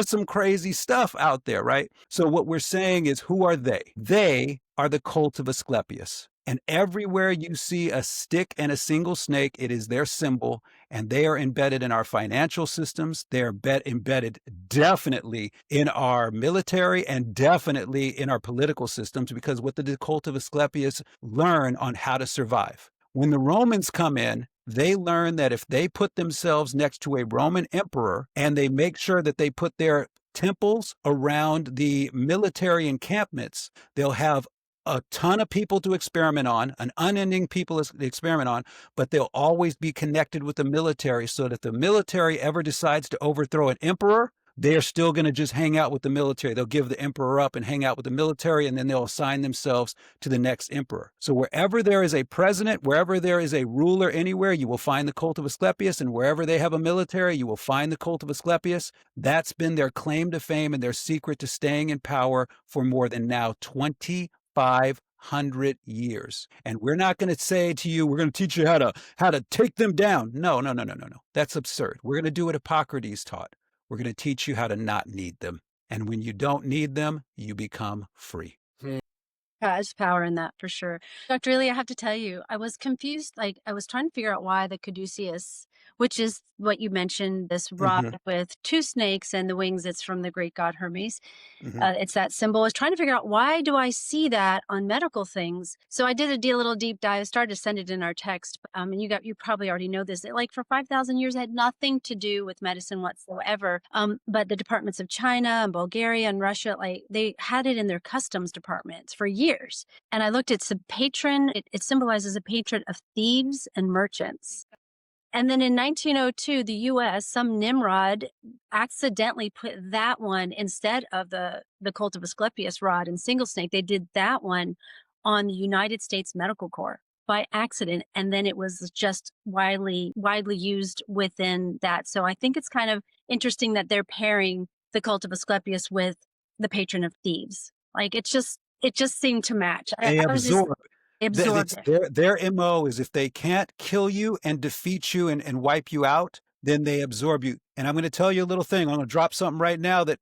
Speaker 4: some crazy stuff out there, right? So what we're saying is, who are they? They are the cult of Asclepius. And everywhere you see a stick and a single snake, it is their symbol, and they are embedded in our financial systems. They are embedded definitely in our military and definitely in our political systems, because what did the cult of Asclepius learn on how to survive? When the Romans come in, they learn that if they put themselves next to a Roman emperor and they make sure that they put their temples around the military encampments, they'll have a ton of people to experiment on, an unending people to experiment on, but they'll always be connected with the military, so that if the military ever decides to overthrow an emperor, they're still going to just hang out with the military. They'll give the emperor up and hang out with the military, and then they'll assign themselves to the next emperor. So wherever there is a president, wherever there is a ruler anywhere, you will find the cult of Asclepius, and wherever they have a military, you will find the cult of Asclepius. That's been their claim to fame and their secret to staying in power for more than now 500 years. And we're not going to say to you, we're going to teach you how to take them down. No. That's absurd. We're going to do what Hippocrates taught. We're going to teach you how to not need them. And when you don't need them, you become free.
Speaker 5: There's power in that for sure. Dr. Ealy, I have to tell you, I was confused. Like, I was trying to figure out why the caduceus, which is what you mentioned, this rod with two snakes and the wings, it's from the Greek god Hermes. It's that symbol. I was trying to figure out, why do I see that on medical things? So I did a little deep dive. I started to send it in our text. And you probably already know this. Like for 5,000 years, it had nothing to do with medicine whatsoever. But the departments of China and Bulgaria and Russia, like they had it in their customs departments for years. And I looked, it's a patron. It symbolizes a patron of thieves and merchants. And then in 1902, the U.S., some Nimrod accidentally put that one instead of the cult of Asclepius rod and single snake. They did that one on the United States Medical Corps by accident. And then it was just widely used within that. So I think it's kind of interesting that they're pairing the cult of Asclepius with the patron of thieves. Like it just seemed to match.
Speaker 4: They absorb.
Speaker 5: Absorbed it.
Speaker 4: Their MO is if they can't kill you and defeat you and wipe you out, then they absorb you. And I'm going to tell you a little thing. I'm going to drop something right now that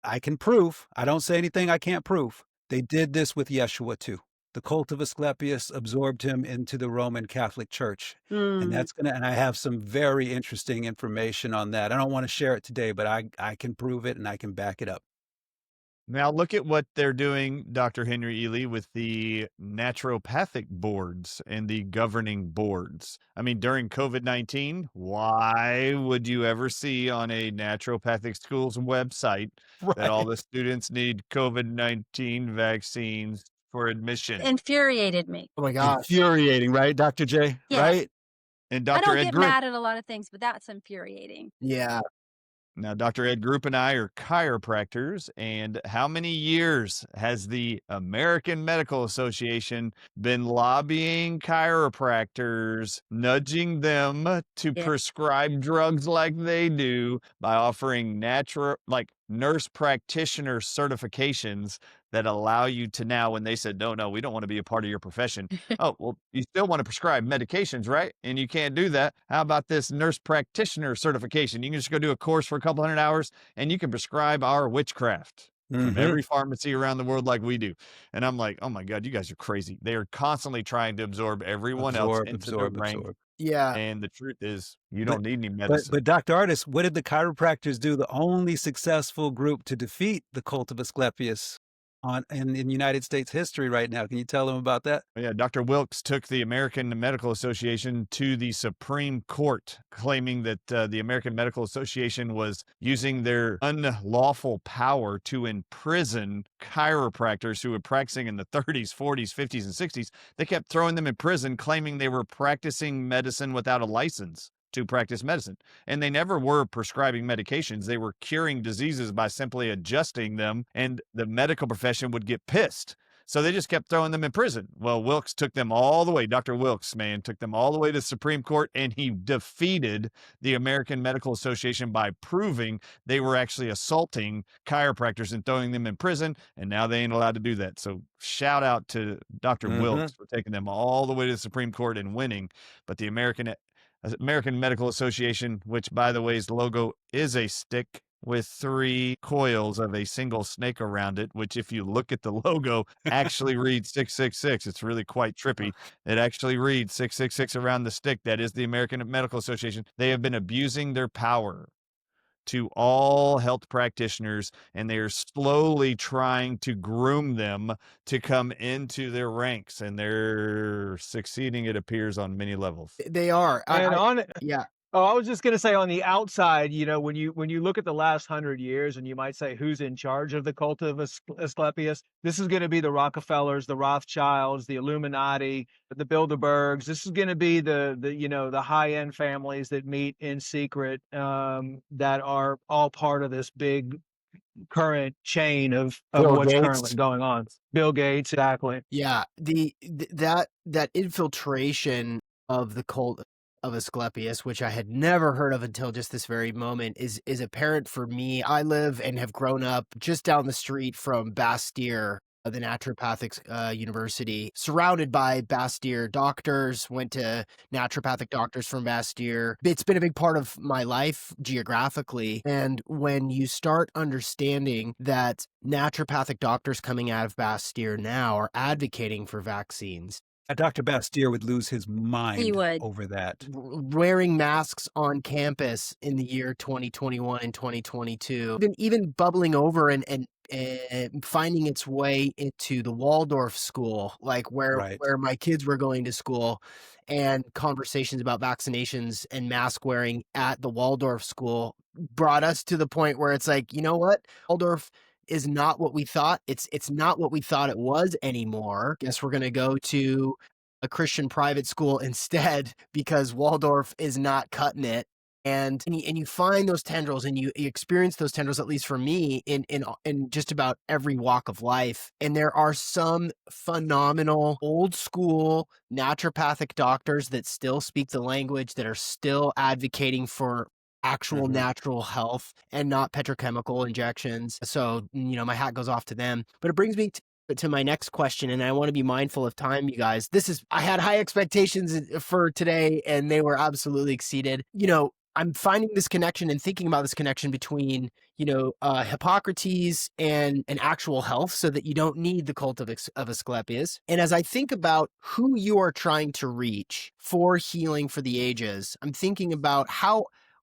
Speaker 4: I can prove. I don't say anything I can't prove. They did this with Yeshua too. The cult of Asclepius absorbed him into the Roman Catholic Church. And I have some very interesting information on that. I don't want to share it today, but I can prove it and I can back it up.
Speaker 2: Now look at what they're doing, Dr. Henry Ealy, with the naturopathic boards and the governing boards. I mean, during COVID-19, why would you ever see on a naturopathic school's website that all the students need COVID-19 vaccines for admission?
Speaker 5: Infuriated me.
Speaker 1: Oh my gosh.
Speaker 4: Infuriating, right, Dr. J?
Speaker 5: Yeah.
Speaker 4: Right?
Speaker 2: And
Speaker 5: I
Speaker 2: Dr.
Speaker 5: don't
Speaker 2: Ed
Speaker 5: get
Speaker 2: Group.
Speaker 5: mad at a lot of things, but that's infuriating.
Speaker 1: Yeah.
Speaker 2: Now, Dr. Ed Group and I are chiropractors, and how many years has the American Medical Association been lobbying chiropractors, nudging them to prescribe drugs like they do by offering nurse practitioner certifications that allow you to now, when they said, no, we don't want to be a part of your profession. Oh, well, you still want to prescribe medications, right? And you can't do that. How about this nurse practitioner certification? You can just go do a course for a couple hundred hours and you can prescribe our witchcraft from every pharmacy around the world like we do. And I'm like, oh my God, you guys are crazy. They are constantly trying to absorb everyone else into their rank.
Speaker 1: Yeah.
Speaker 2: And the truth is, you don't need any medicine.
Speaker 4: But Dr. Ardis, what did the chiropractors do? The only successful group to defeat the cult of Asclepius in United States history right now. Can you tell them about that?
Speaker 2: Yeah, Dr. Wilkes took the American Medical Association to the Supreme Court, claiming that the American Medical Association was using their unlawful power to imprison chiropractors who were practicing in the 30s, 40s, 50s, and 60s. They kept throwing them in prison, claiming they were practicing medicine without a license to practice medicine. And they never were prescribing medications. They were curing diseases by simply adjusting them, and the medical profession would get pissed. So they just kept throwing them in prison. Well, Wilkes took them all the way. Dr. Wilkes, man, took them all the way to the Supreme Court, and he defeated the American Medical Association by proving they were actually assaulting chiropractors and throwing them in prison, and now they ain't allowed to do that. So shout out to Dr. Wilkes for taking them all the way to the Supreme Court and winning. But the American Medical Association, which, by the way, its logo is a stick with 3 coils of a single snake around it, which, if you look at the logo, actually reads 666. It's really quite trippy. It actually reads 666 around the stick. That is the American Medical Association. They have been abusing their power to all health practitioners, and they are slowly trying to groom them to come into their ranks, and they're succeeding, it appears, on many levels.
Speaker 1: They are. Yeah.
Speaker 3: Oh, I was just going to say, on the outside, when you look at the last 100 years and you might say who's in charge of the cult of Asclepius, this is going to be the Rockefellers, the Rothschilds, the Illuminati, the Bilderbergs. This is going to be the high-end families that meet in secret, that are all part of this big current chain of what's currently going on. Bill Gates, exactly.
Speaker 1: Yeah. That infiltration of the cult of Asclepius, which I had never heard of until just this very moment, is apparent for me. I live and have grown up just down the street from Bastille, the naturopathic university, surrounded by Bastyr doctors, went to naturopathic doctors from Bastyr. It's been a big part of my life geographically. And when you start understanding that naturopathic doctors coming out of Bastyr now are advocating for vaccines,
Speaker 4: Dr. Bastyr would lose his
Speaker 5: He
Speaker 4: mind
Speaker 5: would.
Speaker 4: over that.
Speaker 1: wearing masks on campus in the year 2021 and 2022, even bubbling over and finding its way into the Waldorf school, like
Speaker 4: Right.
Speaker 1: where my kids were going to school, and conversations about vaccinations and mask wearing at the Waldorf school brought us to the point where it's like, you know what? Waldorf is not what we thought. It's not what we thought it was anymore. Guess we're going to go to a Christian private school instead because Waldorf is not cutting it. And you find those tendrils and you experience those tendrils, at least for me, in just about every walk of life. And there are some phenomenal old school naturopathic doctors that still speak the language, that are still advocating for actual natural health and not petrochemical injections. So, my hat goes off to them. But it brings me to my next question, and I want to be mindful of time, you guys. I had high expectations for today, and they were absolutely exceeded. I'm finding this connection and thinking about this connection between, Hippocrates and actual health, so that you don't need the cult of Asclepius. And as I think about who you are trying to reach for Healing for the Ages, I'm thinking about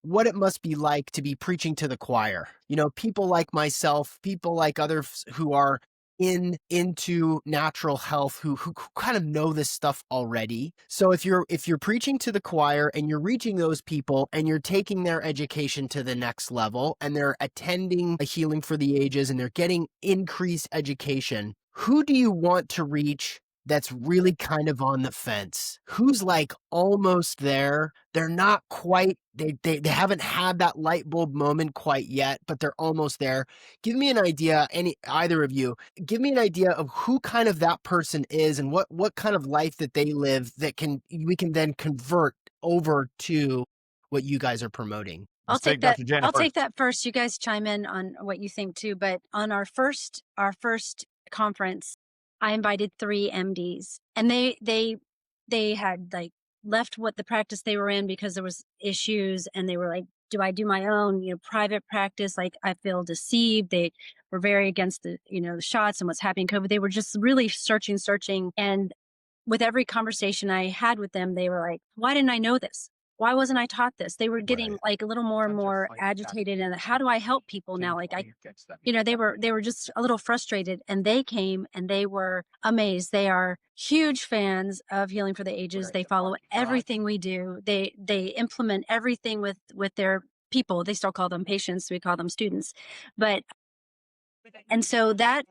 Speaker 1: what it must be like to be preaching to the choir. People like myself, people like others who are into natural health, who kind of know this stuff already. So if you're preaching to the choir and you're reaching those people and you're taking their education to the next level and they're attending a Healing for the Ages and they're getting increased education, who do you want to reach that's really kind of on the fence? Who's like almost there? They're not quite, they haven't had that light bulb moment quite yet, but they're almost there. Give me an idea, either of you, give me an idea of who kind of that person is and what kind of life that they live that we can then convert over to what you guys are promoting.
Speaker 2: Let's take Dr. Jana
Speaker 5: I'll
Speaker 2: first.
Speaker 5: take that first. You guys chime in on what you think too. But on our first conference, I invited 3 MDs, and they had like left what the practice they were in because there was issues, and they were like, do I do my own, private practice? Like, I feel deceived. They were very against the shots and what's happening in COVID. They were just really searching. And with every conversation I had with them, they were like, why didn't I know this? Why wasn't I taught this? They were getting like a little more and more agitated. And how do I help people now? Like they were just a little frustrated, and they came and they were amazed. They are huge fans of Healing for the Ages. They follow everything we do. They implement everything with their people. They still call them patients. We call them students. And so that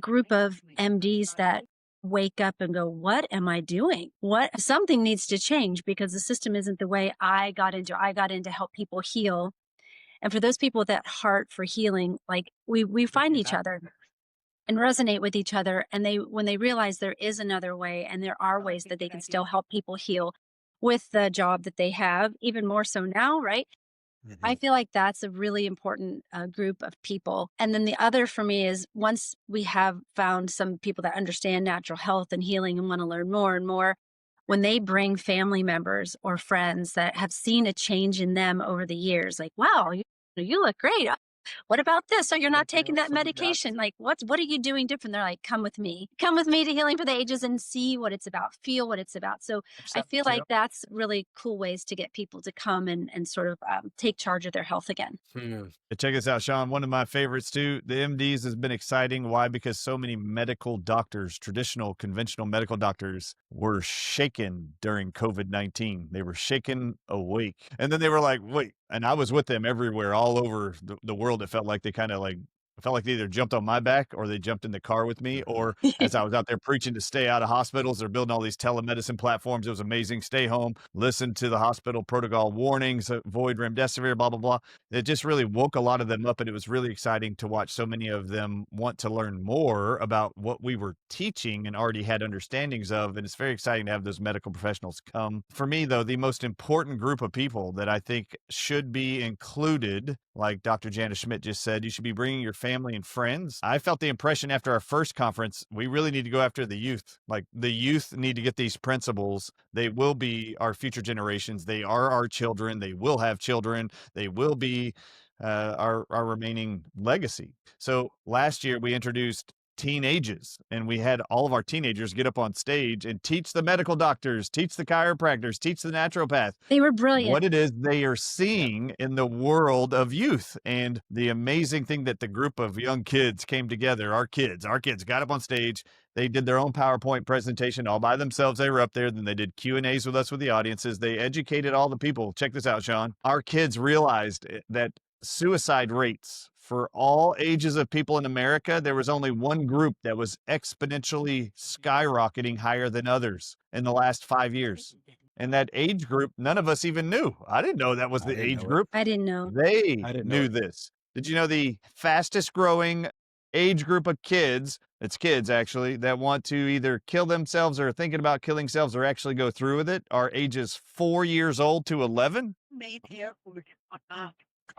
Speaker 5: group of MDs that wake up and go, what am I doing? Something needs to change, because the system isn't the way I got into. I got in to help people heal. And for those people with that heart for healing, like we find each other and resonate with each other. And when they realize there is another way, and there are ways that they can still help people heal with the job that they have, even more so now, right? I feel like that's a really important group of people. And then the other for me is, once we have found some people that understand natural health and healing and want to learn more and more, when they bring family members or friends that have seen a change in them over the years, like, wow, you look great. What about this? So you're not taking that medication. Like, what are you doing different? They're like, come with me to Healing for the Ages and see what it's about, feel what it's about. So I feel like that's really cool ways to get people to come and sort of take charge of their health again.
Speaker 2: Check this out, Sean. One of my favorites too, the MDs, has been exciting. Why? Because so many medical doctors, traditional, conventional medical doctors, were shaken during COVID-19. They were shaken awake. And then they were like, wait, and I was with them everywhere, all over the world. It felt like they either jumped on my back or they jumped in the car with me, or as I was out there preaching to stay out of hospitals, they're building all these telemedicine platforms. It was amazing. Stay home, listen to the hospital protocol warnings, avoid remdesivir, blah, blah, blah. It just really woke a lot of them up. And it was really exciting to watch so many of them want to learn more about what we were teaching and already had understandings of. And it's very exciting to have those medical professionals come. For me, though, the most important group of people that I think should be included like Dr. Jana Schmidt just said, you should be bringing your family and friends. I felt the impression after our first conference, we really need to go after the youth. Like the youth need to get these principles. They will be our future generations. They are our children. They will have children. They will be our remaining legacy. So last year we introduced teenagers, and we had all of our teenagers get up on stage and teach the medical doctors, teach the chiropractors, teach the naturopath
Speaker 5: They were brilliant.
Speaker 2: what it is they are seeing in the world of youth. And the amazing thing that the group of young kids came together, our kids got up on stage. They did their own PowerPoint presentation all by themselves. They were up there. Then they did Q&As with us with the audiences. They educated all the people. Check this out, Sean. Our kids realized that suicide rates for all ages of people in America, there was only one group that was exponentially skyrocketing higher than others in the last 5 years. And that age group, none of us even knew. I didn't know that was the age group.
Speaker 5: I didn't know.
Speaker 2: They
Speaker 4: I didn't know
Speaker 2: knew
Speaker 4: it.
Speaker 2: this. Did you know the fastest growing age group of kids, it's kids actually, that want to either kill themselves or are thinking about killing themselves or actually go through with it are ages 4 years old to 11?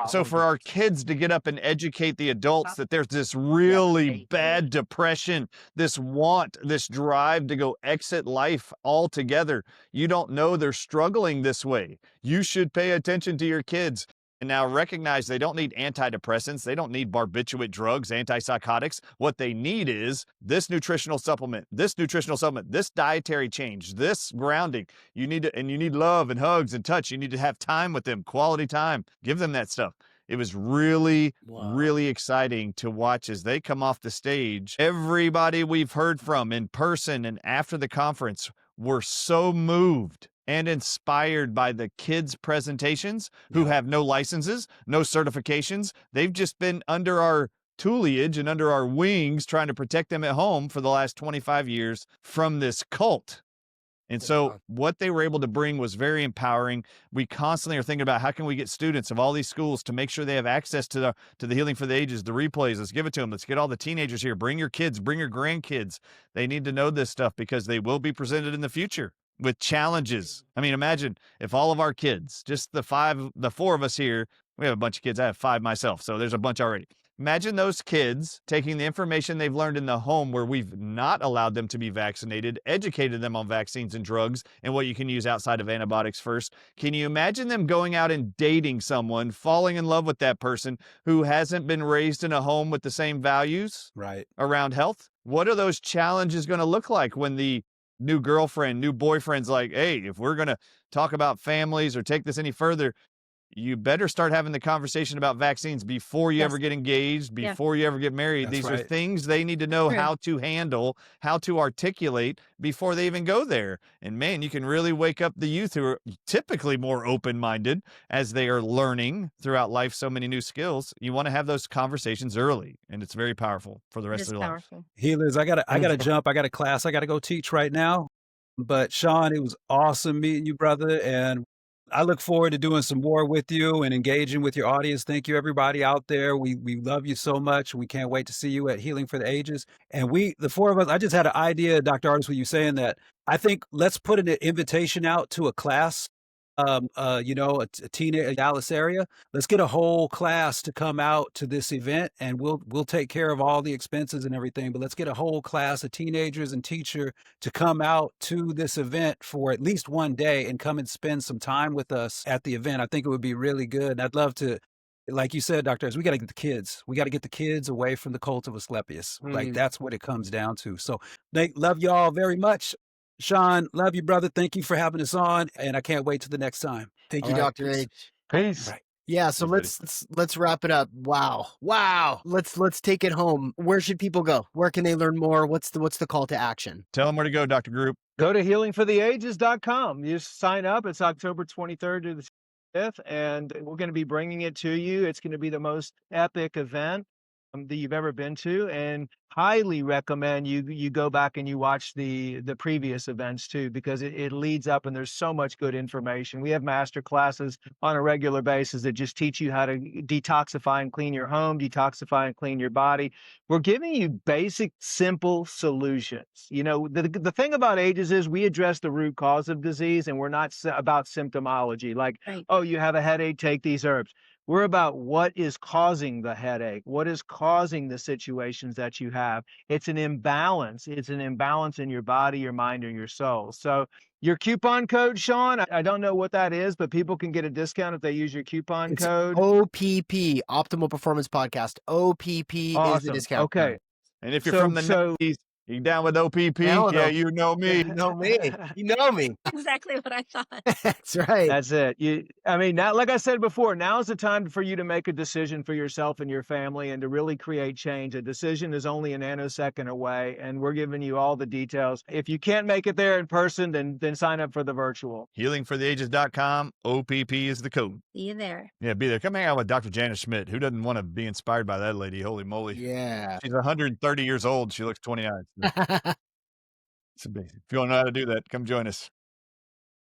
Speaker 2: So for our kids to get up and educate the adults that there's this really bad depression, this want, this drive to go exit life altogether, you don't know they're struggling this way. You should pay attention to your kids. And now recognize they don't need antidepressants. They don't need barbiturate drugs, antipsychotics. What they need is this nutritional supplement, this dietary change, this grounding. You need to, and you need love and hugs and touch. You need to have time with them, quality time. Give them that stuff. It was really, really exciting to watch as they come off the stage. Everybody we've heard from in person and after the conference were so moved and inspired by the kids' presentations who have no licenses, no certifications. They've just been under our tutelage and under our wings trying to protect them at home for the last 25 years from this cult. And so what they were able to bring was very empowering. We constantly are thinking about how can we get students of all these schools to make sure they have access to the Healing for the Ages, the replays. Let's give it to them. Let's get all the teenagers here. Bring your kids, bring your grandkids. They need to know this stuff because they will be presented in the future with challenges. I mean, imagine if all of our kids, just the four of us here, we have a bunch of kids. I have 5 myself, so there's a bunch already. Imagine those kids taking the information they've learned in the home where we've not allowed them to be vaccinated, educated them on vaccines and drugs and what you can use outside of antibiotics first. Can you imagine them going out and dating someone, falling in love with that person who hasn't been raised in a home with the same values around health? What are those challenges going to look like when the new girlfriend, new boyfriend's like, hey, if we're going to talk about families or take this any further, you better start having the conversation about vaccines before you ever get engaged, before you ever get married. These are things they need to know how to handle, how to articulate before they even go there. And man, you can really wake up the youth who are typically more open-minded as they are learning throughout life so many new skills. You want to have those conversations early, and it's very powerful for the rest of their life.
Speaker 4: Healers, I gotta jump. I got a class I gotta go teach right now. But Sean, it was awesome meeting you, brother, and I look forward to doing some more with you and engaging with your audience. Thank you, everybody out there. We love you so much. We can't wait to see you at Healing for the Ages. And the 4 of us, I just had an idea, Dr. Ardis, with you saying that. I think let's put an invitation out to a class, a teenage Dallas area. Let's get a whole class to come out to this event, and we'll take care of all the expenses and everything. But let's get a whole class of teenagers and teacher to come out to this event for at least one day and come and spend some time with us at the event. I think it would be really good. And I'd love to, like you said, Dr. we got to get the kids. We got to get the kids away from the cult of Asclepius. Like that's what it comes down to. So they love y'all very much. Sean, love you, brother. Thank you for having us on, and I can't wait till the next time.
Speaker 1: Thank you, Dr. A.
Speaker 3: Peace.
Speaker 4: Right.
Speaker 1: Yeah, so let's wrap it up. Wow. Let's take it home. Where should people go? Where can they learn more? What's the call to action?
Speaker 2: Tell them where to go, Dr. Group.
Speaker 3: Go to healingfortheages.com. You just sign up. It's October 23rd to the 5th, and we're going to be bringing it to you. It's going to be the most epic event that you've ever been to, and highly recommend you go back and you watch the previous events too, because it leads up and there's so much good information. We have master classes on a regular basis that just teach you how to detoxify and clean your home, detoxify and clean your body. We're giving you basic, simple solutions. You know, the thing about Ages is we address the root cause of disease, and we're not about symptomology. Like, oh, you have a headache, take these herbs. We're about what is causing the headache, what is causing the situations that you have. It's an imbalance. It's an imbalance in your body, your mind, or your soul. So your coupon code, Sean, I don't know what that is, but people can get a discount if they use your coupon
Speaker 1: It's
Speaker 3: code.
Speaker 1: OPP, Optimal Performance Podcast. OPP is the
Speaker 3: Awesome.
Speaker 1: discount
Speaker 3: Okay.
Speaker 1: code.
Speaker 2: And if you're from the 90s, you down with OPP?
Speaker 1: Down with
Speaker 2: Yeah,
Speaker 1: OPP.
Speaker 2: you know me.
Speaker 1: You know me. You know me.
Speaker 5: Exactly what I thought.
Speaker 1: That's right.
Speaker 3: That's it. I mean, now, like I said before, now is the time for you to make a decision for yourself and your family and to really create change. A decision is only a nanosecond away, and we're giving you all the details. If you can't make it there in person, then sign up for the virtual.
Speaker 2: HealingForTheAges.com. OPP is the code.
Speaker 5: See you there.
Speaker 2: Yeah, be there. Come hang out with Dr. Jana Schmidt. Who doesn't want to be inspired by that lady? Holy moly.
Speaker 1: Yeah.
Speaker 2: She's 130 years old. She looks 29. It's amazing. If you want to know how to do that, come join us.